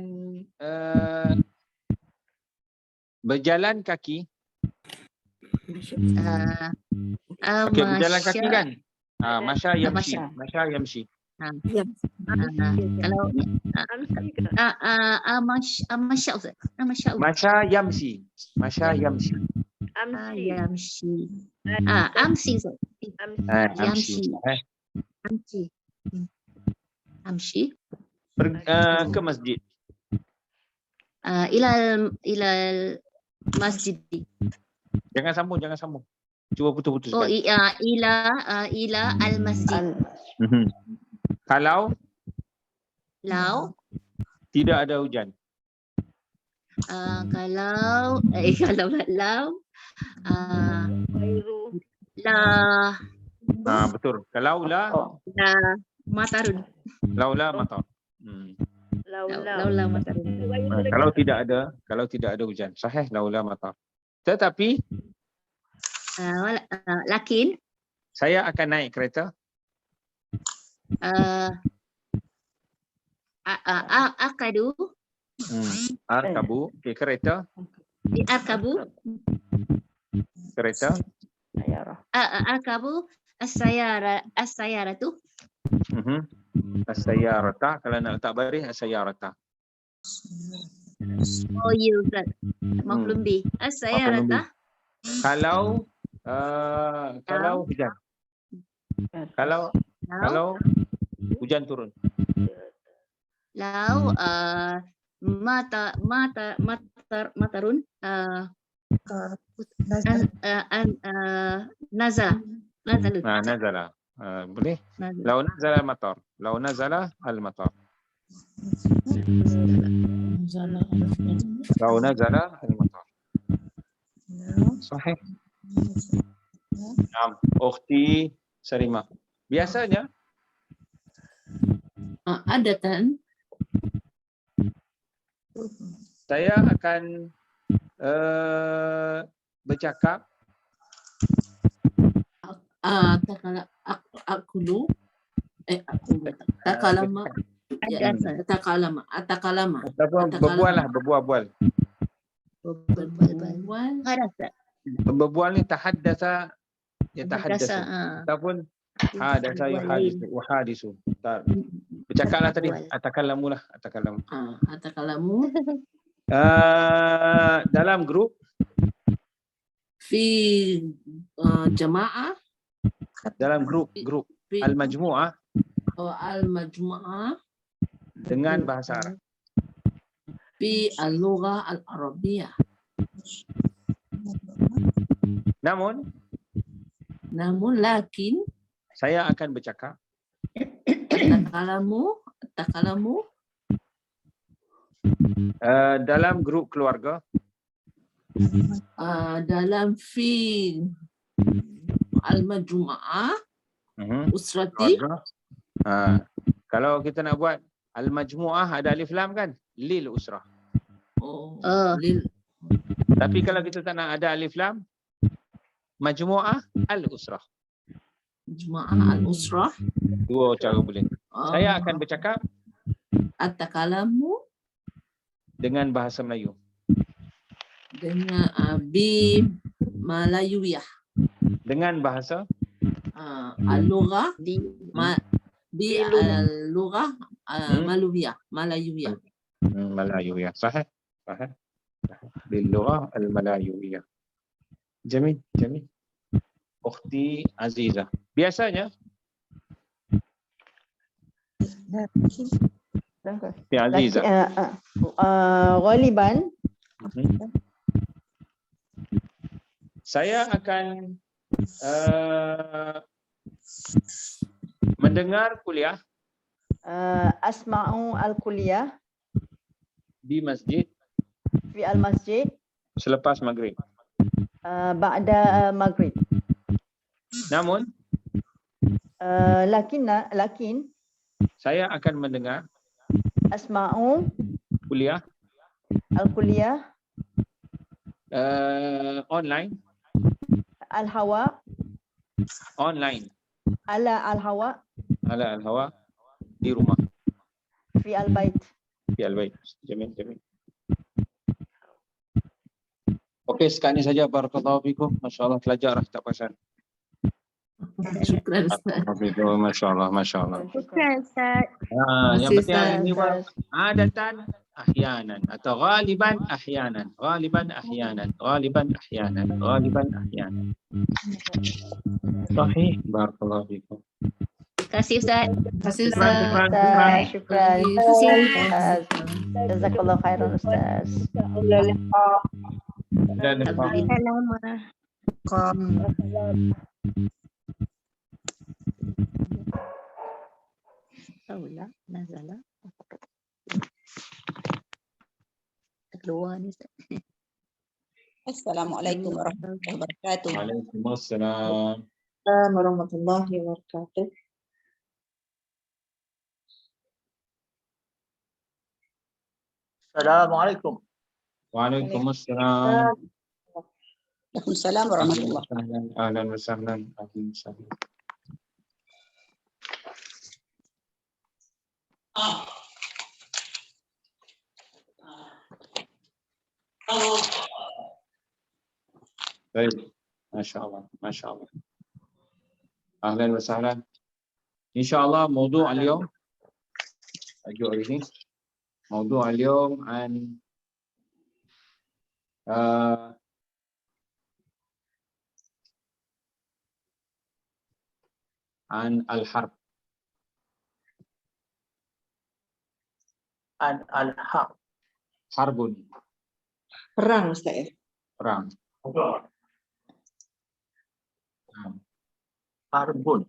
berjalan kaki. Okey, berjalan kaki kan? Masya yamshi. Masya yamshi. Kalau Masya Ustaz. Masya yamshi. Masya yamshi. Yamshi. Amsi Ustaz. Yamshi. Amshi. Ke masjid. Ilal masjid. Jangan sambung. Cuba putus-putus. Oh, ila al masjid. Kalau tidak ada hujan. Kalau la Betul. Kalau la, Matarun. laula matar. Laula matarun. Kalau tidak ada hujan. Sahih laula matar. Tetapi Lakin saya akan naik kereta. akadu Arkabu, okay, kereta. arkabu arkabu as-sayaratu. As-sayyarata, kalau nak letak baris as-sayyarata. Oh ya Ustaz. Maf'ulun bih. As-sayarata. Kalau hujan. Kalau hujan turun. Lau matarun nazala. Nazala. Boleh? Lau nazala matar. Lau nazala al-matar. Lau nazala al-matar. Sahih. Ukhti Sarima. Biasanya Adatan saya akan bercakap akulu takalama takalama ataupun berbual. Berbual ni tahaddatsa yatahaddatsu ataupun hadatsa yuhadisu. Bercakaplah tadi, atakallamu. Dalam grup fi jamaah dalam grup al-majmu'ah al-majmu'ah dengan bahasa Arab. fi al-lughah al-arabiyyah. Namun Lakin saya akan bercakap takalamu dalam grup keluarga dalam fi al-majmu'ah usrati. Kalau kita nak buat al-majmu'ah ada alif lam kan, lil usrah. Tapi kalau kita tak nak ada alif lam, majmu'ah al-usrah. Majmu'ah al-usrah. Dua cara boleh. Saya akan bercakap at-takalamu dengan bahasa Melayu. Dengan bi Malayuiyah. Dengan bahasa al-lughah bi al-lughah Malayuiyah. Malayuiyah. Sahih. Bil lughah al-malayuiyah. Jamil. Ukhti Azizah. Biasanya Ukhti Azizah. Ghaliban Saya akan mendengar kuliah asma'u al-kulliyah di masjid fi al-masjid selepas maghrib. ba'da maghrib. Namun lakin saya akan mendengar asma'u kuliah al-kulliyah online online ala al-hawa di rumah. fi al-bait. Jamil. Okey, sekarang ini saja. Barakallahu fikum. Masya-Allah, pelajar tak perasan. Syukran Ustaz. Masya-Allah. Syukran Ustaz. Yang penting hari ini adatan ahyanan atau ghaliban ahyanan. Sahih. Barakallahu fikum. Terima kasih Ustaz. Syukran. Jazakallah khairan Ustaz. Nazala. Keluar ni Ustaz. Assalamualaikum warahmatullahi wabarakatuh. Waalaikumsalam. Assalamualaikum warahmatullahi wabarakatuh. Assalamualaikum. Waalaikumsalam. Waalaikumsalam warahmatullahi wabarakatuh. Ahlan wa sahlan. Ahlan wa sahlan. Baik. Masya-Allah, masya-Allah. Ahlan wa sahlan. Insyaallah موضوع اليوم tajuk hari ini موضوع اليوم عن الحرب. An al-haq. Harbun, Perang Ustaz ya? perang. Harbun.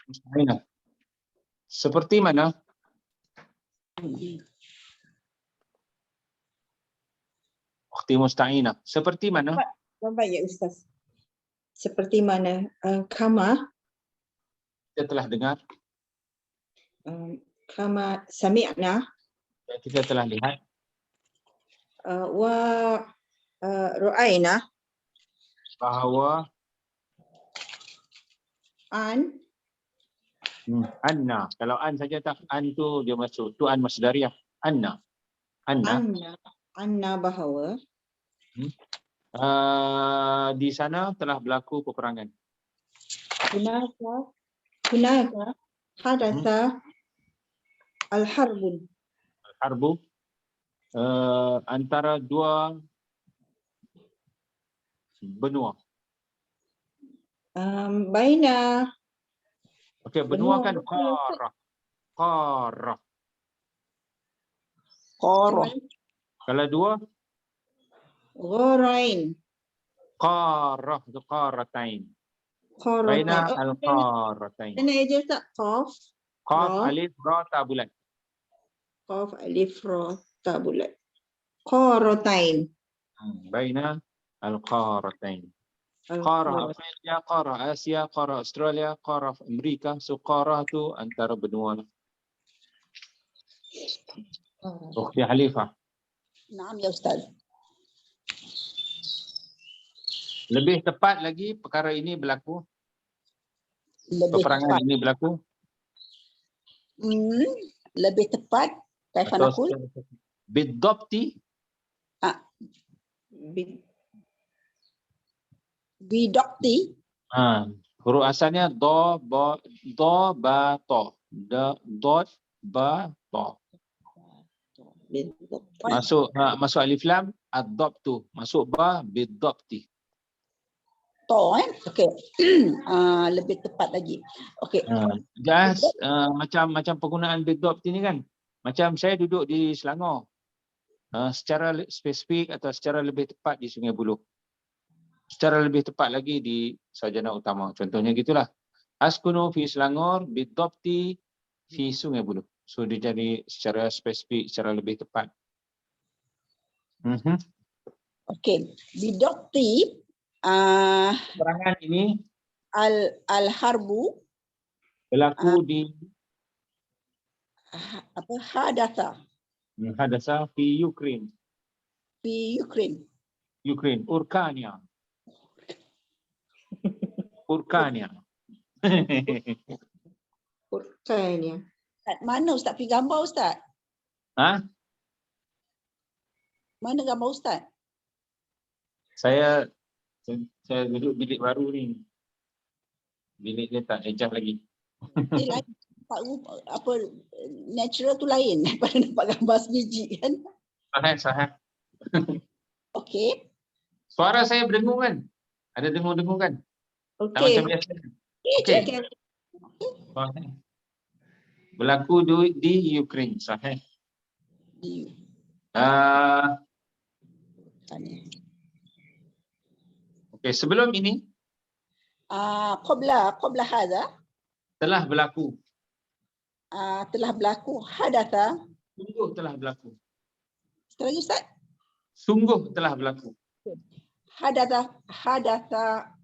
Musta'inah. Seperti mana? Ukhti Musta'inah. Seperti mana? Baik ya Ustaz. Seperti mana? Kama Kita telah dengar, kama sami'na dan kita telah lihat, wa ra'ayna bahawa an anna. Kalau an saja tak, an tu dia masuk. Tu an masdariyah. Anna. anna bahawa di sana telah berlaku peperangan. hunaka hadatha al-harbun Harbu antara dua benua. baina Okey, benua kan Benua. qarah. Qoroh. Kalau dua, gharain qarah tu qaratain. qaratain. Baina al-qaratain. Ini aja tak qaf Qaf Ra. alif ra ta bulat. qaf alif ra ta bulat. Qaratain. Baina al-qaratain. Qara Afrika, qara Asia, qara Australia, qara Amerika. So qara tu antara benua. Ukhti Halifah. Naam ya Ustaz. Lebih tepat lagi perkara ini berlaku, Lebih peperangan tepat. ini berlaku. Lebih tepat. Kaifa Atau naqul? bidabti, Bidokti. huruf asalnya do ba to. Dot ba to. Masuk alif lam ad-dabtu, masuk ba bidabti. To okey. Lebih tepat lagi. Okey. Macam penggunaan bidabti ni kan. Macam saya duduk di Selangor. Secara spesifik atau secara lebih tepat di Sungai Buloh. Secara lebih tepat lagi di Sarjana Utama. Contohnya gitulah. Askunu fi Selangor bidabti fi Sungai Buloh. So dia jadi secara spesifik, secara lebih tepat. Okey. Bidokti Peperangan ini al-harbu berlaku di hadasa fi Ukraine. Ukraine, Urkania. Urkania. Mana Ustaz pergi gambar Ustaz? Mana gambar Ustaz? Saya duduk bilik baru ni. Bilik dia tak ejah lagi. Lain, apa natural tu lain daripada nampak gambar sebiji kan? Sahih. Okey. Suara saya berdengung kan? Ada dengung-dengung kan? Tak Okey. macam biasa. Okey. Berlaku di Ukraine, sahih. Okey, sebelum ini Qabla hadha telah berlaku. Telah berlaku hadatha. Sungguh telah berlaku. Sekali lagi Ustaz. Sungguh telah berlaku. Hadatha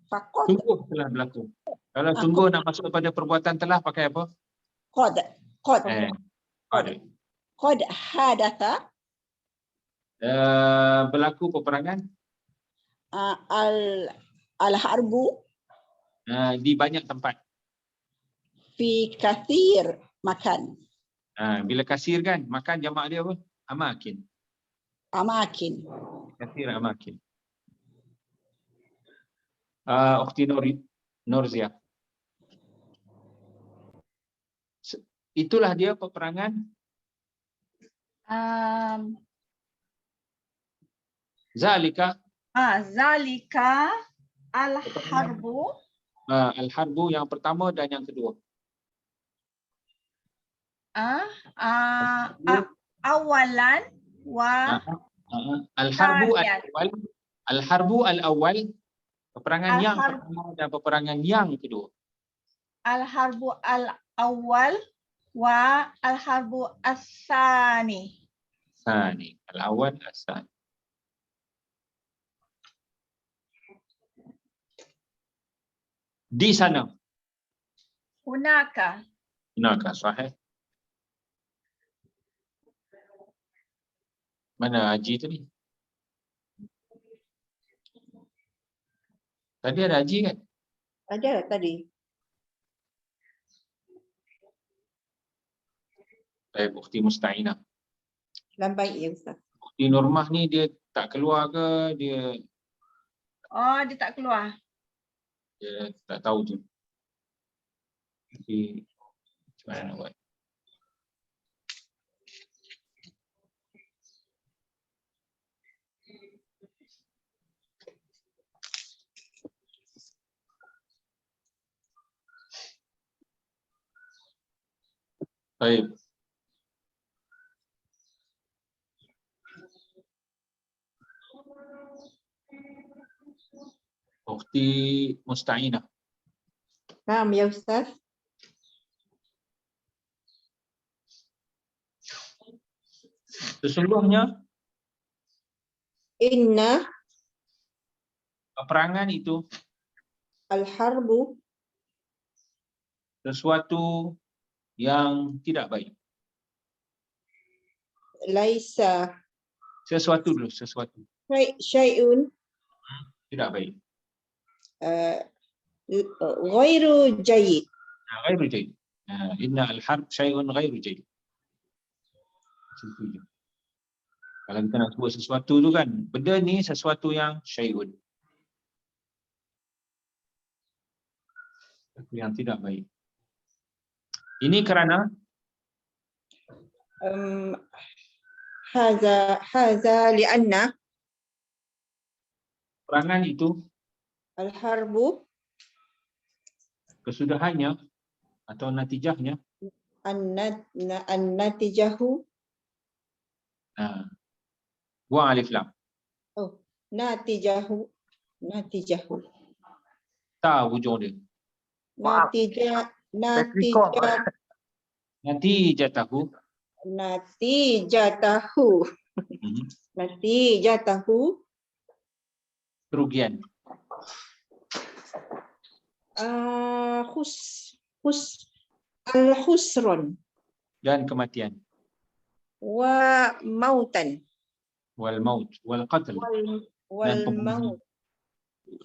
faqat. Sungguh telah berlaku. Kalau sungguh nak masuk pada perbuatan telah pakai apa? Qad. Qad. Qad. Qad hadatha Berlaku peperangan al-harbu di banyak tempat. fi kathir makan. Bila kasir kan, makan jamak dia apa? Amakin. Amakin. Kasir amakin. Ukhti Nurzia. Itulah dia peperangan Zalika. Zalika al-harbu. Al-harbu yang pertama dan yang kedua. Awalan wa Al-harbu thaniyan. al-awwal. Al-harbu al-awwal. Peperangan yang Al-harb. pertama dan peperangan yang kedua. Al-harbu al-awwal wa al-harbu as-sani. Sani. Al-awwal as-sani. Di sana. Hunaka. Hunaka, sahih. Mana Haji tu ni? Tadi ada Haji kan? Ada tadi. Baik, Ukhti Musta'inah. Lambai ya Ustaz. Ukhti Nurmah ni dia tak keluar ke? Dia Dia tak keluar. tak tahu tu. Tapi macam mana nak buat? Baik. Ukhti Musta'inah. Naam ya Ustaz. Sesungguhnya Inna peperangan itu al-harbu sesuatu yang tidak baik. laisa Sesuatu dulu, sesuatu syai'un tidak baik. ghairu jayyid. Ghairu jayyid. Inna al-harb syai'un ghairu jayyid. Macam tu je. Kalau kita nak sebut sesuatu tu kan, benda ni sesuatu yang syai'un. Sesuatu yang tidak baik. Ini kerana Haza li'anna perangan itu al-harbu kesudahannya atau natijahnya an-natijahu buang alif lam. natijahu Ta hujung dia. Natijatahu kerugian. al-husrun Dan kematian. wa mautan Wal maut wal qatl. wal maut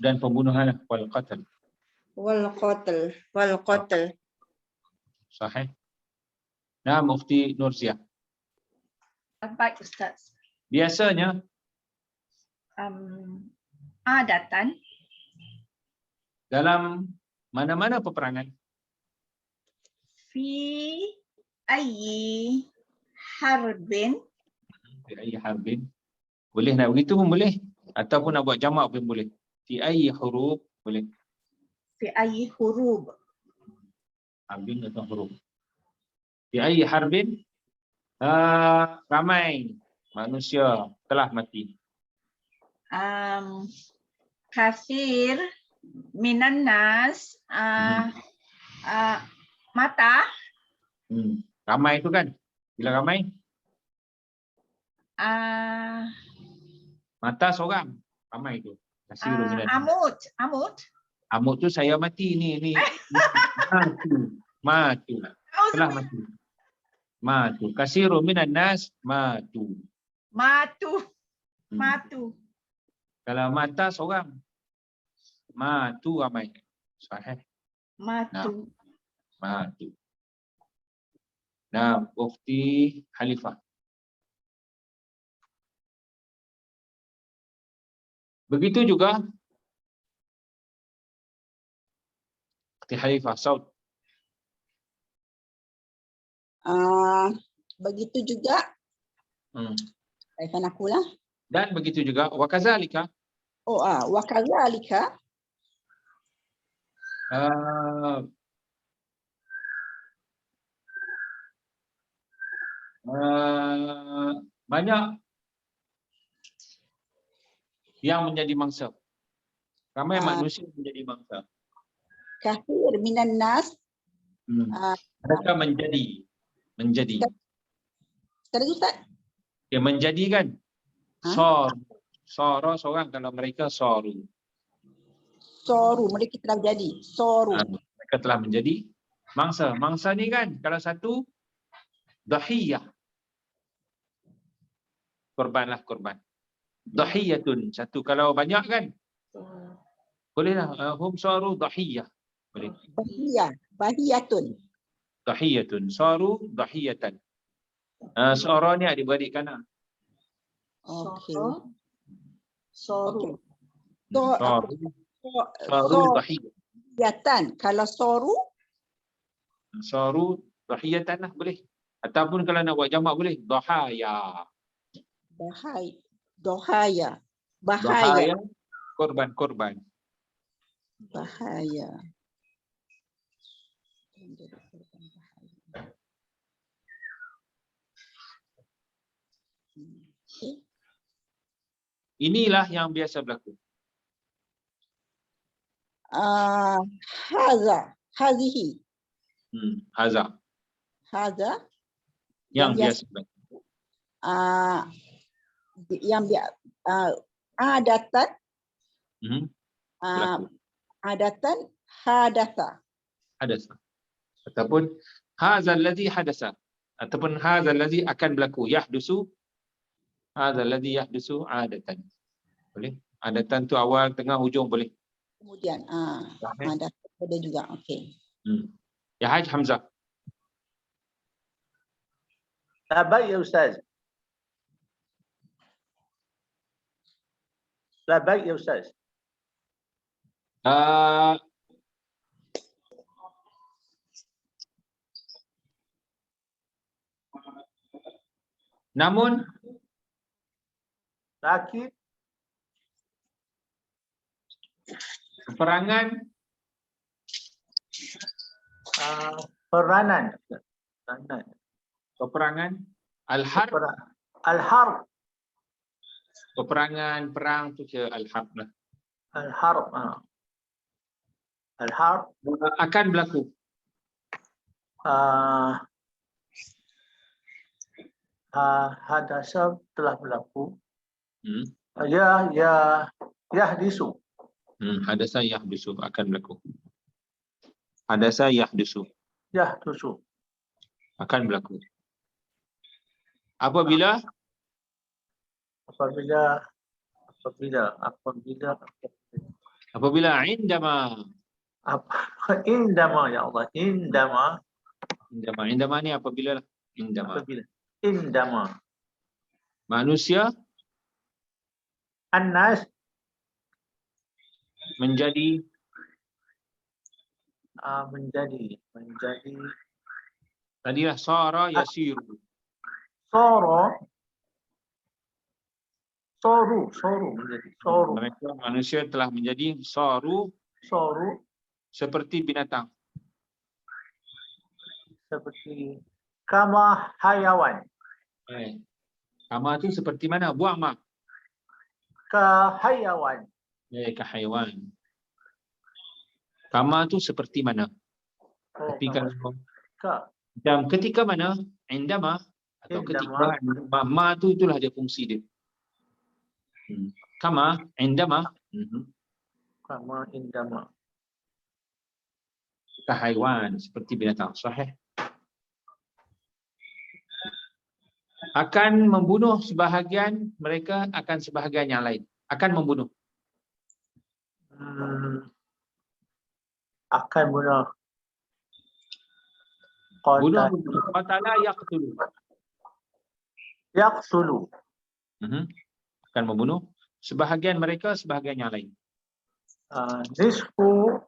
Dan pembunuhan wal qatl. wal qatl. Sahih. Nah, Mufti Nurzia. Baik Ustaz. Biasanya Adatan dalam mana-mana peperangan fi ayyi harbin. Fi ayyi harbin. Boleh nak begitu pun boleh. Ataupun nak buat jamak pun boleh. Fi ayyi hurub boleh. Fi ayyi hurub. Harbin atau hurub. Fi ayyi harbin ramai manusia telah mati. Kathir minan nas mata. Ramai itu kan? Bila ramai? Mata seorang. Ramai itu. Kathir minan nas. Amut. Amuk tu saya mati ni. Matu. Telah mati. Matu. Kasirun minan nas matu. Matu. Hmm. Matu. Kalau mata seorang. Matu ramai. Sahih. Matu. Matu. Nah, Ukhti Halifah. Begitu juga Ukhti Halifah, Saud. Begitu juga. Kan aku lah. Dan begitu juga wakazalika. Wakazalika. Banyak yang menjadi mangsa. Ramai manusia menjadi mangsa. Kathir minan nas. Mereka menjadi. Sekarang Ustaz? Ya, menjadi kan? Soro seorang, kalau mereka soru. Soru, mereka telah jadi. Soru. Mereka telah menjadi mangsa. Mangsa ni kan, kalau satu, dahiyah. Korbanlah, korban. Dahiyatun, satu. Kalau banyak kan, bolehlah. Hum soru dahiyah. Boleh. Bahiyatun. Dahiyatun. Soru dahiyatan. Seorang ni adik-beradik kanak. Okey. Soru. Soru dahiyatan. Kalau soru? Soru dahiyatan lah boleh. Ataupun kalau nak buat jamak boleh. Dahaya. Bahaya. Korban. Bahaya. Inilah yang biasa berlaku. Hazihi. Haza. Yang biasa berlaku. Adatan. Berlaku. Adatan hadatha. Ataupun hazal ladzi hadasa. Ataupun hazal ladzi akan berlaku. Yahdusu. Hazal ladzi yahdusu adatan. Boleh? Adatan tu awal, tengah, hujung boleh. Kemudian adatan ada juga. Okey. Ya Haj Hamzah. Baik ya Ustaz. Baik ya Ustaz. Namun Laki peranan peperangan al-harb. Al-harb. Peperangan, perang tu ke al-harb lah. Al-harb. Al-harb akan berlaku. Hadasa telah berlaku. Yahdisu. Hadasa yahdisu akan berlaku. Hadasa yahdisu. Yahdisu akan berlaku. Apabila indama ya Allah, indama ni apabila lah. Indama manusia An-nas menjadi tadilah sara yasiru. Soru menjadi soru. Mereka manusia telah menjadi soru seperti binatang. Seperti kama hayawan. Kama tu seperti mana? Buang mak. Kahayawan. Kahayawan. Kama tu seperti mana? Tapi kalau ketika mana? Indama atau ketika ma tu itulah dia fungsi dia. Kama indama. Kama indama. Kahaiwan, seperti binatang. Sahih. Akan membunuh sebahagian, mereka akan sebahagian yang lain. Akan membunuh. Akan bunuh. Bunuh. Qatal. Qatala yaqtulu. Yaqtulu. Akan membunuh. Sebahagian mereka, sebahagian yang lain. Nisfu.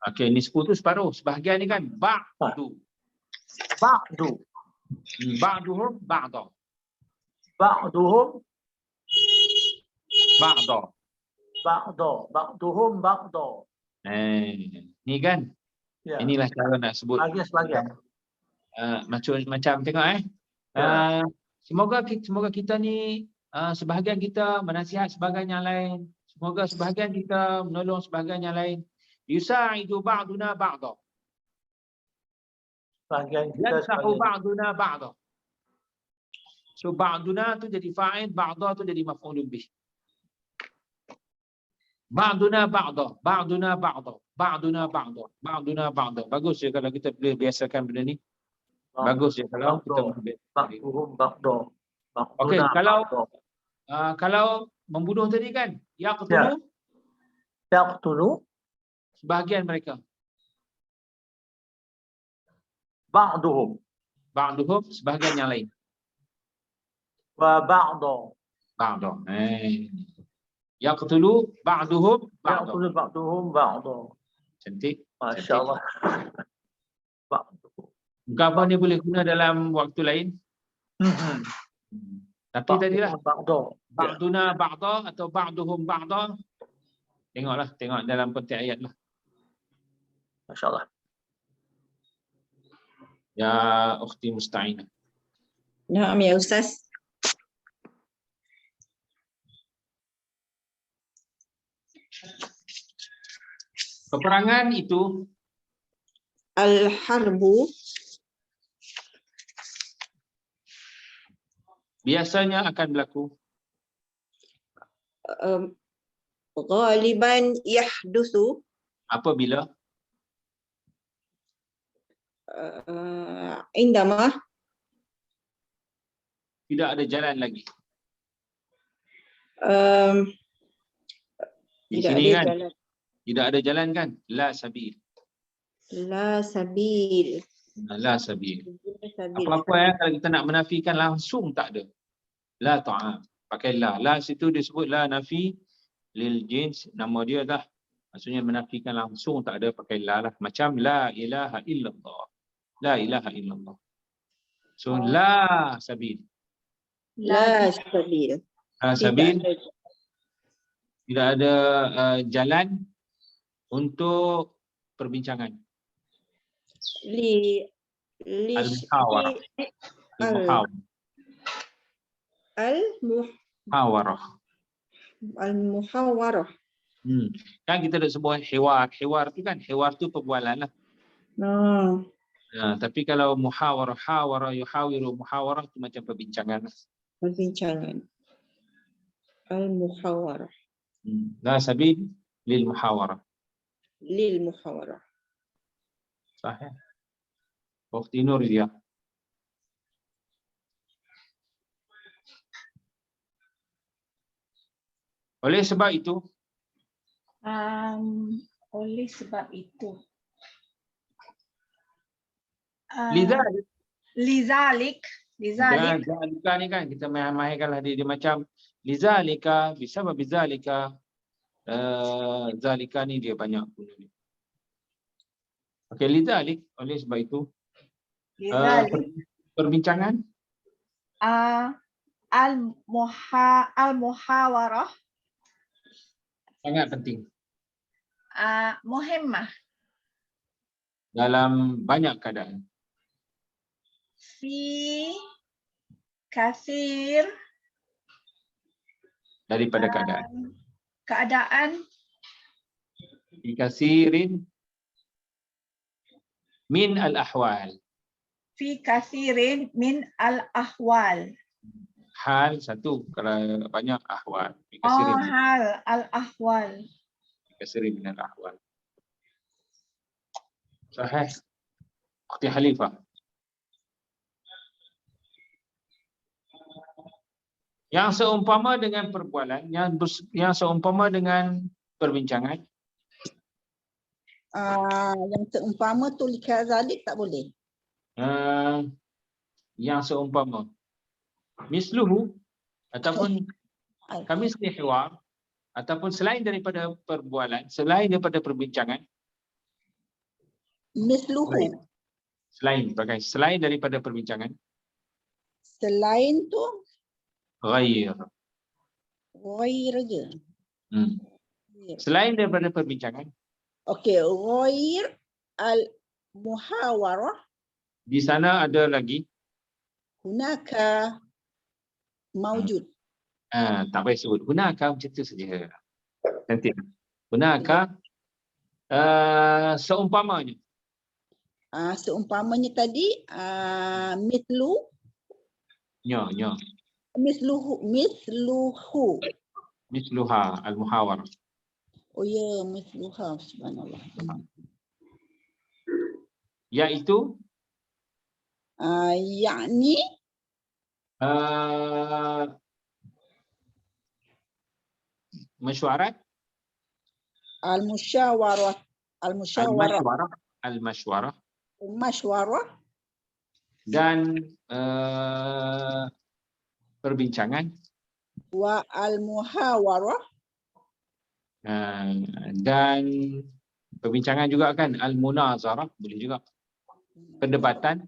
Okey, nisfu tu separuh. Sebahagian ni kan ba'du. Ba'du. Ba'duhum ba'da. Ba'duhum. Ba'da. Ba'da. Ba'duhum ba'da. Ni kan. Ya. Inilah cara nak sebut. Sebagian. Macam tengok Ya. Semoga kita ni sebahagian kita menasihat sebahagian yang lain. Semoga sebahagian kita menolong sebahagian yang lain. Yusa'idu ba'duna ba'da. Sebagian kita Yansahu ba'duna ba'da. So ba'duna tu jadi fa'il, ba'da tu jadi maf'ulun bih. Ba'duna ba'da, ba'duna ba'da, ba'duna ba'da, ba'duna ba'da. Bagus je kalau kita boleh biasakan benda ni. Bagus je kalau kita boleh. Ba'duhum ba'da. Okey, kalau membunuh tadi kan, yaqtulu. Yaqtulu. Sebahagian mereka. Ba'duhum. Ba'duhum, sebahagian yang lain. Wa ba'da. Ba'da. Yaqtulu ba'duhum ba'da. Yaqtulu ba'duhum ba'da. Cantik. Masya-Allah. Ungkapan ni boleh guna dalam waktu lain. Tapi tadilah ba'duna ba'da atau ba'duhum ba'da. Tengok dalam konteks ayat lah. Masya-Allah. Ya ukhti musta'inah. Naam ya Ustaz. Peperangan itu Al-harbu biasanya akan berlaku ghaliban yahdusu apabila indama tidak ada jalan lagi. Di tidak sini ada kan jalan. tidak ada jalan kan? La sabil. La sabil. La sabil. Sabil. Apa-apa kalau kita nak menafikan langsung tak ada. La ta'am. Pakai la. La situ disebut la nafi lil jins. Nama dia dah. Maksudnya menafikan langsung tak ada, pakai la lah. Macam la ilaha illallah. La ilaha illallah. So la sabil. La sabil. La sabil. Tidak ada jalan untuk perbincangan. Al-muhawarah. Al-muhawarah. Kan kita ada sebuah hiwar. Hiwar tu kan, hiwar tu perbualan lah. Tapi kalau muhawarah, hawara, yuhawiru, muhawarah tu macam perbincangan lah. Perbincangan. Al-muhawarah. La sabil lil muhawarah. Lil muhawarah. Sahih. Ukhti Nur dia. Oleh sebab itu Lizalik Zalika ni kan kita mahirkanlah dia macam lizalika, bisa bizalika. Zalika ni dia banyak guna ni. Okey, lizalik, oleh sebab itu perbincangan al-muhawarah sangat penting muhimmah dalam banyak keadaan. Fi kasir Daripada keadaan. Fi kasirin min al-ahwal. Fi kasirin min al-ahwal. Hal satu, kalau banyak ahwal. Fi kasirin. Hal al-ahwal. Fi kasirin min al-ahwal. Sahih. Ukhti Halifah. Yang seumpama dengan perbualan, yang seumpama dengan perbincangan. Yang seumpama tu likat zalik tak boleh. Yang seumpama. Misluhu ataupun kami hiwar ataupun selain daripada perbualan, selain daripada perbincangan. Misluhu. Selain daripada perbincangan. Selain tu Ghair. ghair je. Selain daripada perbincangan. Okey, ghair al-muhawarah. Di sana ada lagi. Hunaka maujud. Tak payah sebut. Hunaka macam tu saja. Nanti. Hunaka seumpamanya. Seumpamanya tadi mithlu. Nya. Mithluha al-muhawarah. Oh ya, mithluha, subhanallah. Iaitu yakni mesyuarat, al-musyawarah dan perbincangan, wa al-muhawarah dan perbincangan juga kan, al-munazarah boleh juga, perdebatan,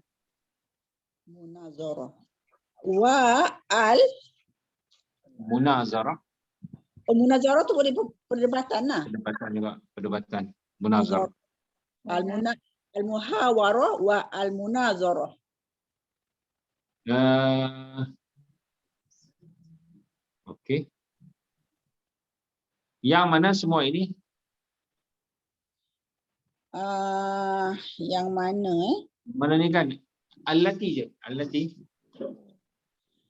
munazarah, wa al-munazarah. Munazarah tu boleh perdebatan lah. Perdebatan juga, perdebatan, munazarah. Al-muhawarah wa al-munazarah. Okey. Yang mana semua ini? Yang mana Mana ni kan? Allati je. Allati.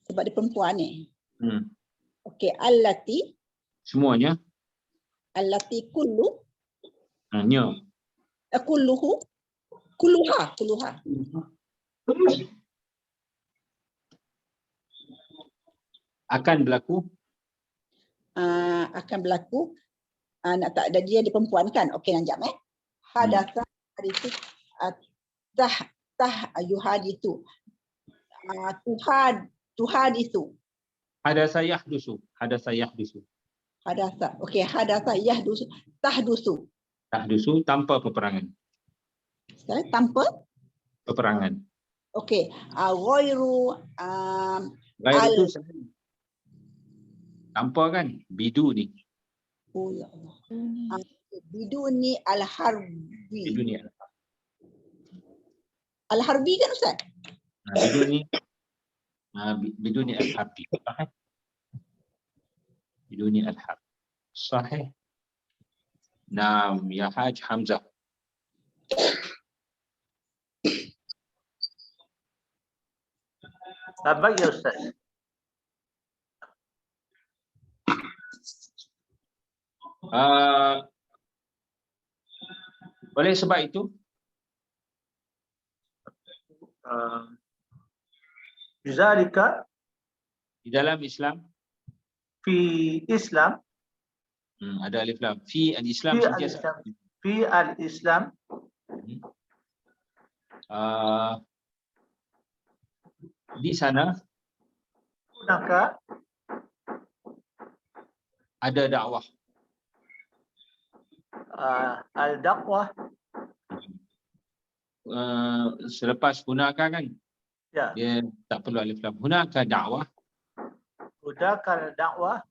Sebab dia perempuan ni. Okey, allati. Semuanya. Allati kullu. Nya. Kulluhu. Kulluha. Akan berlaku. Akan berlaku. Nak tak ada dia perempuan kan? Okey, nanjam Hadatha hadisu yuhadithu. Tuhadithu. Hadatha yahdusu. Hadatha. Okey, hadatha yahdusu. Tahdusu. Tahdusu tanpa peperangan. Tanpa peperangan. Okey, ghairu Ghairu tu tanpa kan? Bidu ni. Oh ya Allah. Biduni al-harbi. Biduni al-harbi kan Ustaz? Biduni al-harbi. Biduni al-harbi. Sahih. Naam, ya Haj Hamzah. Baik ya Ustaz. Oleh sebab itu Bizalika di dalam Islam, fi Islam, ada alif lam, fi al-Islam, fi al-Islam, di sana maka ada dakwah. Al-dakwah, selepas hunaka kan, ya, dia tak perlu alif lam. Hunaka dakwah, udakal dakwah,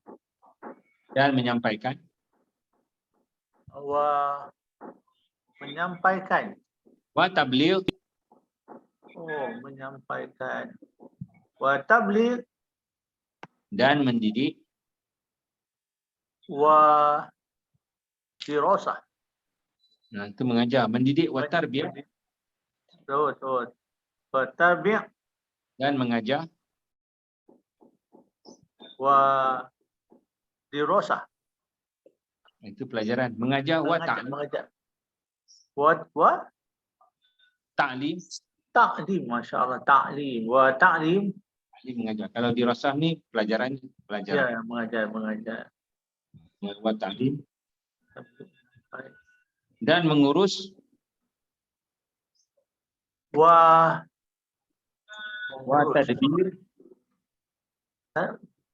dan menyampaikan, menyampaikan, wa tabligh, menyampaikan, wa tabligh, dan mendidik, wa dirasah. Itu mengajar, mendidik, wa tarbiyah, Betul. Wa tarbiyah, dan mengajar, wa dirasah. itu pelajaran. Mengajar, wa ta'lim, Mengajar. Wa ta'lim. Ta'lim, Masya Allah. Ta'lim. Wa ta'lim. Ta'lim mengajar. Kalau dirasah ni pelajaran. Ya, mengajar. Wa ta'lim. Baik. Dan mengurus. Wa Tadbir.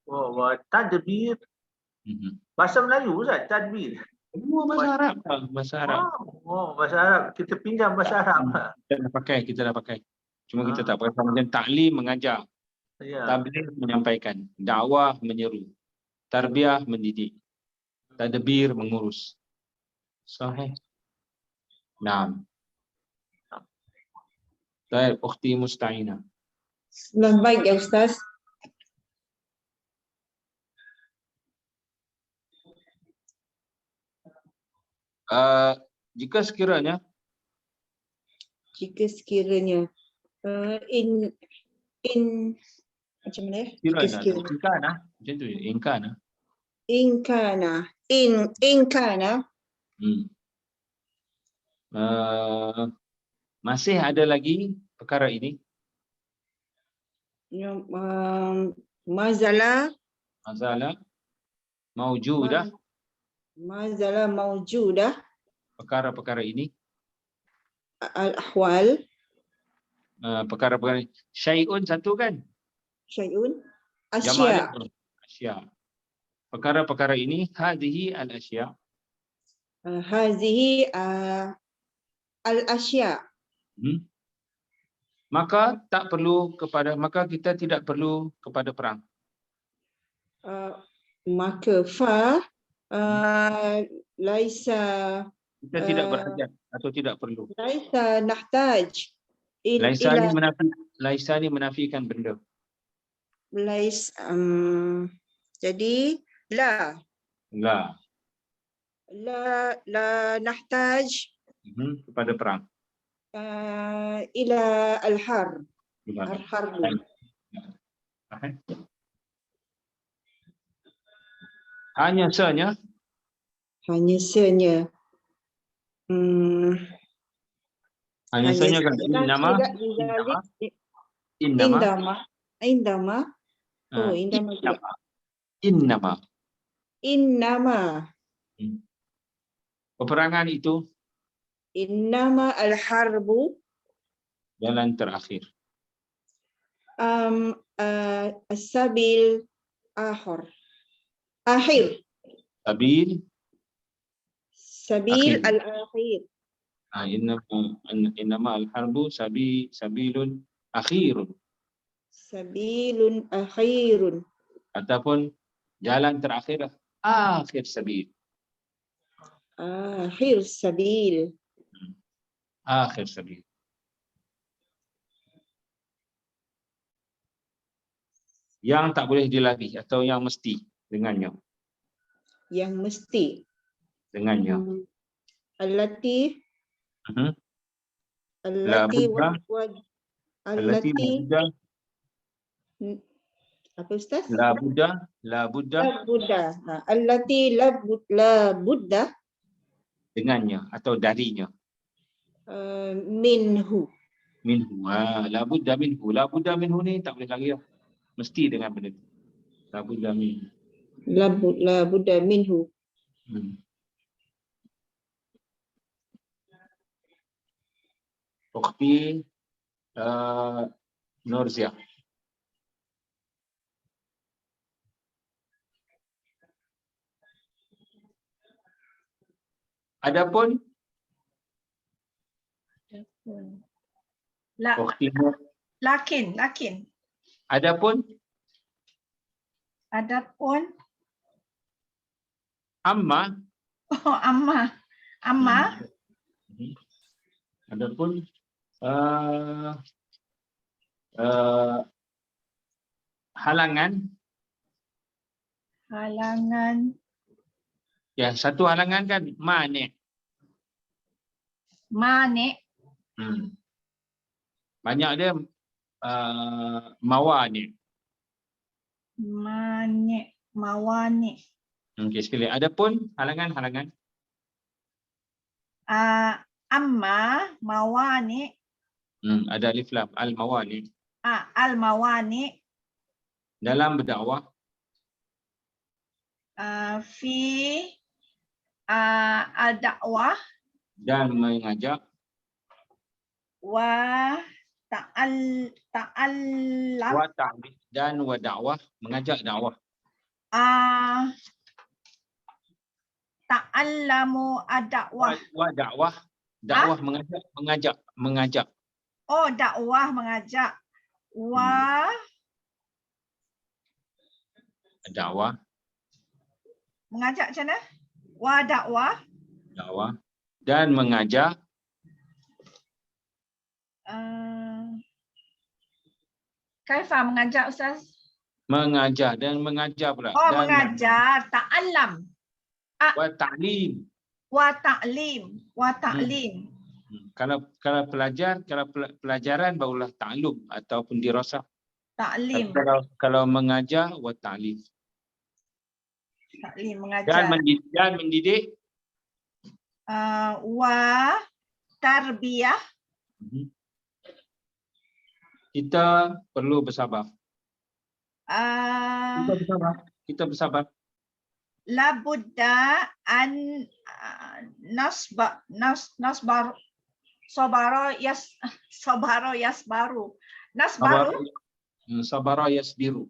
wa tadbir. Bahasa Melayu Ustaz, tadbir. Semua bahasa Arab. Bahasa Arab. Oh, bahasa Arab. Kita pinjam bahasa Arab. Kita dah pakai. Cuma kita tak pakai macam ta'lim mengajar. Ya. Tabligh menyampaikan. Dakwah menyeru. Tarbiyah mendidik. Tadbir mengurus. Sahih. Naam. Baik, ukhti Musta'inah. Baik ya Ustaz. Jika sekiranya in macam mana ya? Inkana, macam tu je, inkana. Inkana. Masih ada lagi perkara ini. Mazala Maujudah. Mazala maujudah. Perkara-perkara ini. Al-ahwal. Perkara-perkara syai'un satu kan? Syai'un. Jamak Asya. asya. Perkara-perkara ini hadhihi al-asya. Hazihi al-asya. Maka kita tidak perlu kepada perang. Maka laisa Kita tidak berhajat atau tidak perlu. laisa nahtaj Laisa ni menafikan benda. jadi la nahtaj kepada perang. Ila al-harb. Hanya saja kan innama peperangan itu innama al-harbu jalan terakhir. As-sabil akhir. Sabil Akhir. al-akhir. Innama al-harbu sabilun akhirun. Sabilun akhirun. Ataupun jalan terakhir, akhir sabil. Akhir sabil. Akhir sabil. Yang tak boleh dilatih atau yang mesti dengannya. Yang mesti. Dengannya. Allati La budda. Apa Ustaz? La budda. Allati la budda Dengannya atau darinya. Minhu. La budda minhu. La budda minhu ni tak boleh lagi lah. Mesti dengan benda tu. La budda minhu. La budda minhu. Ukhti Nurzia. Adapun Ukhti Lakin. Adapun amma. Adapun halangan. Ya, satu halangan kan mane. Banyak dia mawani. Okey, sekali. Adapun halangan. Amma mawani Ada alif lam. Al-mawani. Al-mawani Dalam berdakwah. fi al-da'wah Dan mengajak. wa ta'allam Wa ta'lim. Dan wa dakwah. Mengajak dakwah. ta'allamu ad-da'wah. Wa dakwah. Dakwah mengajak. Oh, dakwah mengajak. Wa Dakwah. mengajak macam mana? Wa dakwah. Dakwah. Dan mengajak. Kaifa mengajak, Ustaz? Mengajar dan mengajar pula. Oh, Dan mengajar. Ta'allam. wa ta'lim. Wa ta'lim. Wa ta'lim. Kalau pelajaran barulah ta'lum ataupun dirasah. Ta'lim. Kalau mengajar wa ta'lim. Ta'lim mengajar. Dan mendidik. Wa tarbiyah. Kita perlu bersabar. Kita bersabar. La budda an nasbar sabara yasbaru. Nasbaru Sabara yasbiru.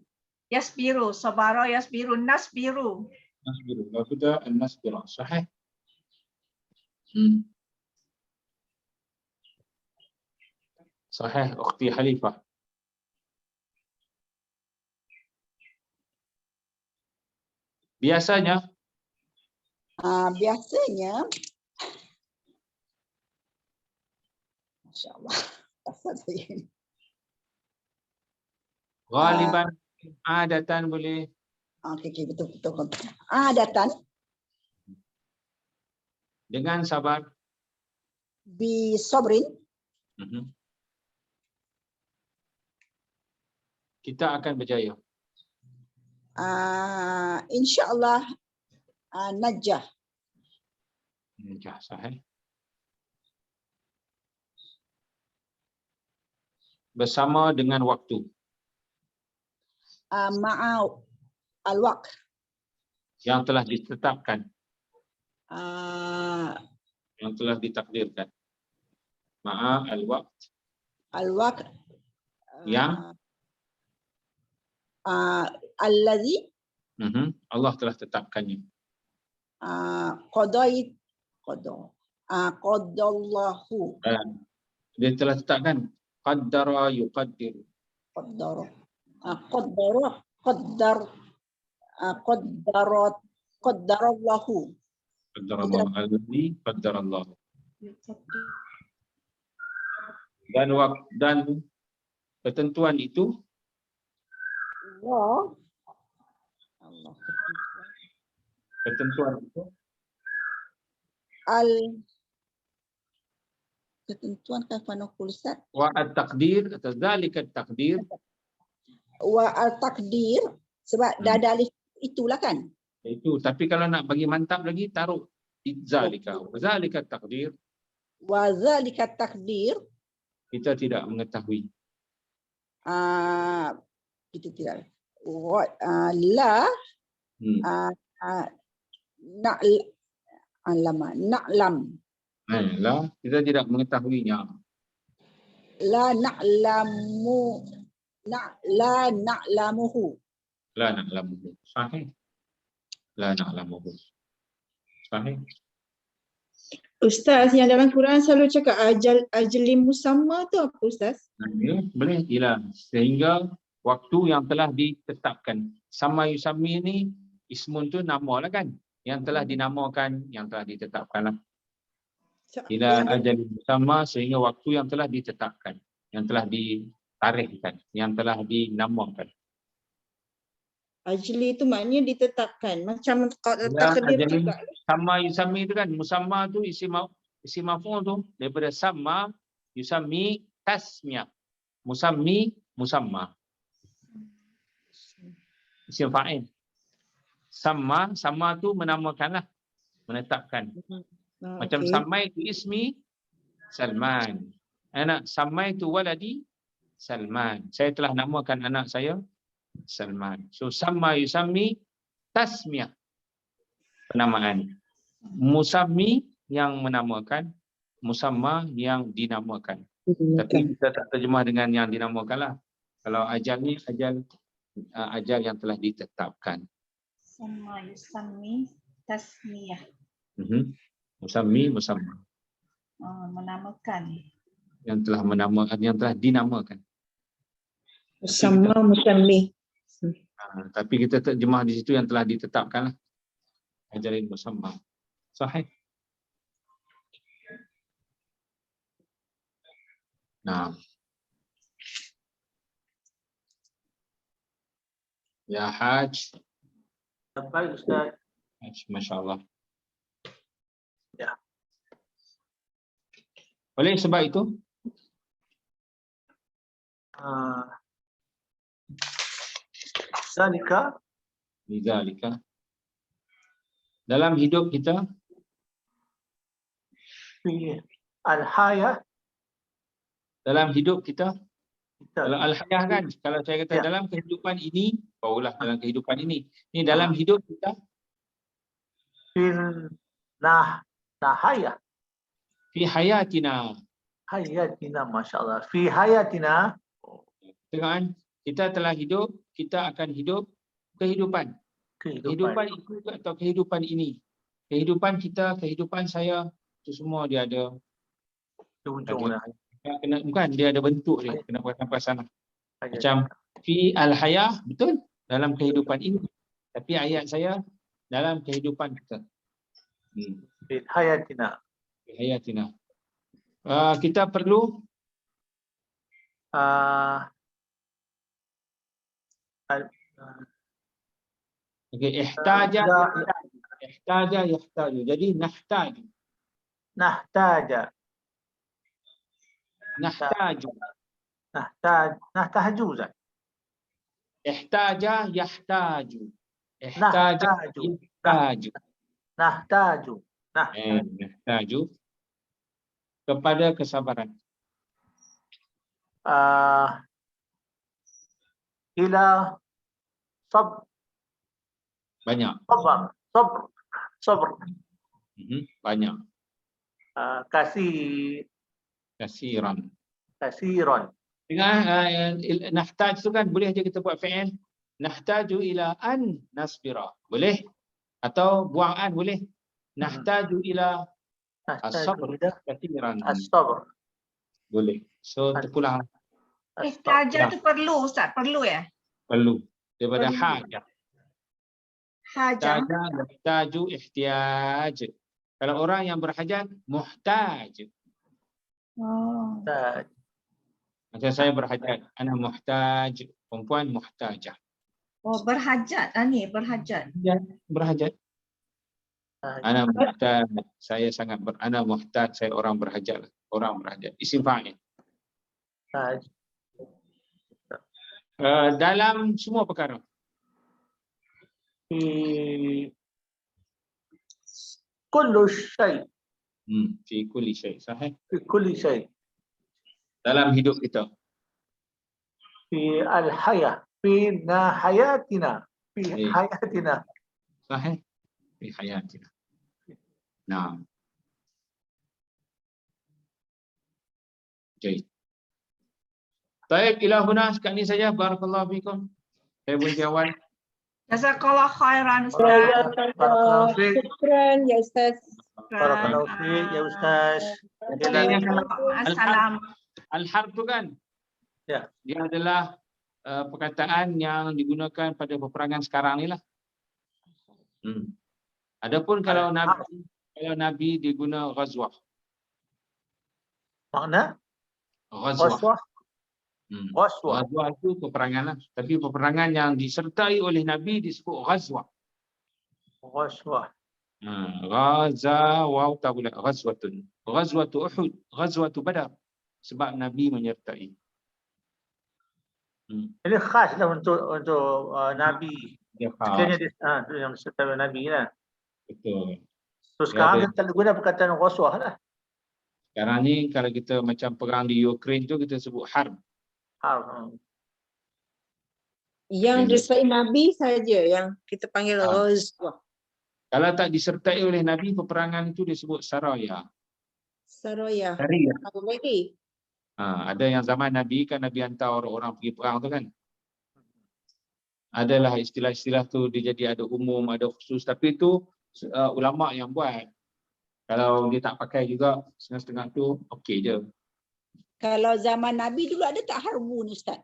yasbiru. Sabara yasbiru. Nasbiru. Nasbiru. La budda an nasbira. Sahih. Sahih, Ukhti Halifah. Biasanya Masya-Allah. Pasal saya ni. ghaliban adatan boleh. Okey, betul. Adatan Dengan sabar. bi sabrin Kita akan berjaya. insya-Allah najah. Najah, sahih. Bersama dengan waktu. Ma'a al-waqt. Yang telah ditetapkan. Ah, Yang telah ditakdirkan. Ma'a al-waqt. al-waqt Yang allazi Allah telah tetapkannya. qadallahu. Dia telah tetapkan. Qaddara yuqaddiru. Qaddarallahu. Qaddarallahu allazi qaddarallahu. Dan ketentuan itu Allah. ketentuan itu ketentuan kafanukul Ustaz. wa at-taqdir atau zalika at-taqdir Wa al-taqdir sebab dah ada alif itulah kan. itu, tapi kalau nak bagi mantap lagi taruh zalika wa zalika at-taqdir. Wa zalika taqdir Kita tidak mengetahui. kita tidak la na'lam Lah, kita tidak mengetahuinya. la na'lamu la na'lamuhu. La na'lamuhu. Sahih. La na'lamuhu. Sahih. Ustaz, yang dalam Quran selalu cakap ajli musamma tu apa Ustaz? Boleh hilang. Sehingga waktu yang telah ditetapkan. Sama yusami ni, ismun tu nama lah kan. Yang telah dinamakan, yang telah ditetapkan lah. Ila ajali musamma sehingga waktu yang telah ditetapkan. Yang telah ditarikhkan. Yang telah dinamakan. Ajli tu maknanya ditetapkan. Macam takdir juga. Sama yusami tu kan. Musamma tu isi maf'ul tu. Daripada sama yusami tasmiyah. Musammi musamma. Isim fa'il. Sama tu menamakanlah, menetapkan. Macam sama itu ismi Salman. Anak samaitu waladi Salman. Saya telah namakan anak saya Salman. So sama yusammi tasmiyah. Penamaan. Musammi yang menamakan, musamma yang dinamakan. Tapi kita tak terjemah dengan yang dinamakan lah. Kalau ajal ni ajal yang telah ditetapkan. Sama yusammi tasmiyah. Musammi, musamma. Menamakan. Yang telah dinamakan. Musamma musammi. Tapi kita terjemah di situ yang telah ditetapkan lah. Ajalin musamma. Sahih. Nah. Ya Haj. Baik Ustaz. Masya Allah. Ya. Oleh sebab itu, Lidzalika, dalam hidup kita, Al-Hayah, dalam hidup kita, kalau kita Al-Hayah kan, kalau saya kata Ya. dalam kehidupan ini, barulah dalam kehidupan ini. Ini dalam hidup kita, fil nahayah, fi hayatina. hayatina, masya-Allah. Fi hayatina, Dengan kita telah hidup, kita akan hidup kehidupan. Kehidupan kehidupan. itu atau kehidupan ini. Kehidupan kita, kehidupan saya, itu semua dia ada. Ujung-ujungnya. Bukan, dia ada bentuk dia. Kena perasan-perasan. Macam fi al-hayah, betul? Dalam kehidupan ini. Tapi ayat saya, dalam kehidupan kita. Fil hayatina. Hayatina. Kita perlu ihtaja, yahtaju. Jadi nahtaju. Nahtaju. Zat. Ihtaja, yahtaju. Ihtaja, yahtaju. Nahtaju. Yahtaju kepada kesabaran. Ila Banyak. sabr. Banyak. Kasiran. Kasiran. Dengan nahtaj tu kan boleh je kita buat fi'il. Nahtaju ila an nasbira. Boleh. Atau buang an boleh. Nahtaju ila as-sabr kasiran. As-sabr. Boleh. So terpulang. Ihtaja tu perlu Ustaz, perlu ya? Perlu. Daripada Perlu. hajah. Hajah. Yahtaju ihtiyaj. Kalau orang yang berhajat, muhtaj. Macam saya berhajat, ana muhtaj, perempuan muhtajah. Berhajat ni, berhajat. Ya, berhajat. Ana muhtaj, saya sangat ana muhtaj, saya orang berhajat. Orang berhajat. Isim fa'il. Dalam semua perkara. Kullu syai. Fi kulli syai. Sahih. Fi kulli syai. Dalam hidup kita. Fi al-hayah. Fi hayatina. Fi hayatina. Sahih. Fi hayatina. Nah. Baik. Baik, ila huna sekat ni saja. Barakallahu fikum. Saya berhenti awal. Jazakallah khairan Ustaz. Barakallahu fiik. Syukran ya Ustaz. Barakallahu fiik ya Ustaz. Assalam. Al-harb tu kan? Ya. Dia adalah perkataan yang digunakan pada peperangan sekarang ni lah. Adapun kalau Nabi diguna ghazwah. Makna? Ghazwah. Ghazwah. Ghazwah itu peperangan lah. Tapi peperangan yang disertai oleh Nabi disebut ghazwah. Ghazwah. Ghaza waw tak boleh. Ghazwatun. Ghazwatu Uhud. Ghazwatu Badar. Sebab Nabi menyertai. Ini khas lah untuk Nabi. Dia Sekiranya khas. dia yang disertai Nabi lah. Betul. So sekarang kita tak guna perkataan ghazwah lah. Sekarang ni kalau kita macam perang di Ukraine tu kita sebut harb. Harb. Yang disertai Nabi saja yang kita panggil ghazwah. Kalau tak disertai oleh Nabi, peperangan itu disebut saraya. Saraya. Saraya. Apa lagi? Ada yang zaman Nabi kan Nabi hantar orang-orang pergi perang tu kan. Adalah istilah-istilah tu dia jadi ada umum, ada khusus, tapi itu ulama yang buat. Kalau dia tak pakai juga setengah-setengah tu okey je. Kalau zaman Nabi dulu ada tak harbu ni Ustaz?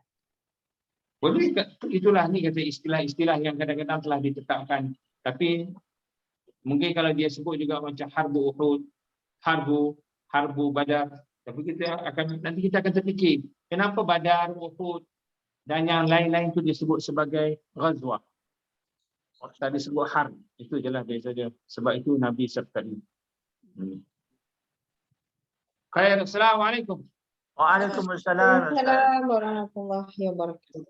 Boleh, itulah ni kata istilah-istilah yang kadang-kadang telah ditetapkan. Tapi mungkin kalau dia sebut juga macam harbu Uhud, harbu Badar, tapi nanti kita akan terfikir kenapa Badar, Uhud dan yang lain-lain itu disebut sebagai ghazwah. Tak disebut harb. Itu je lah dia saja. Sebab itu Nabi sertai. Khair, Assalamualaikum. Waalaikumsalam. Assalamualaikum warahmatullahi wabarakatuh.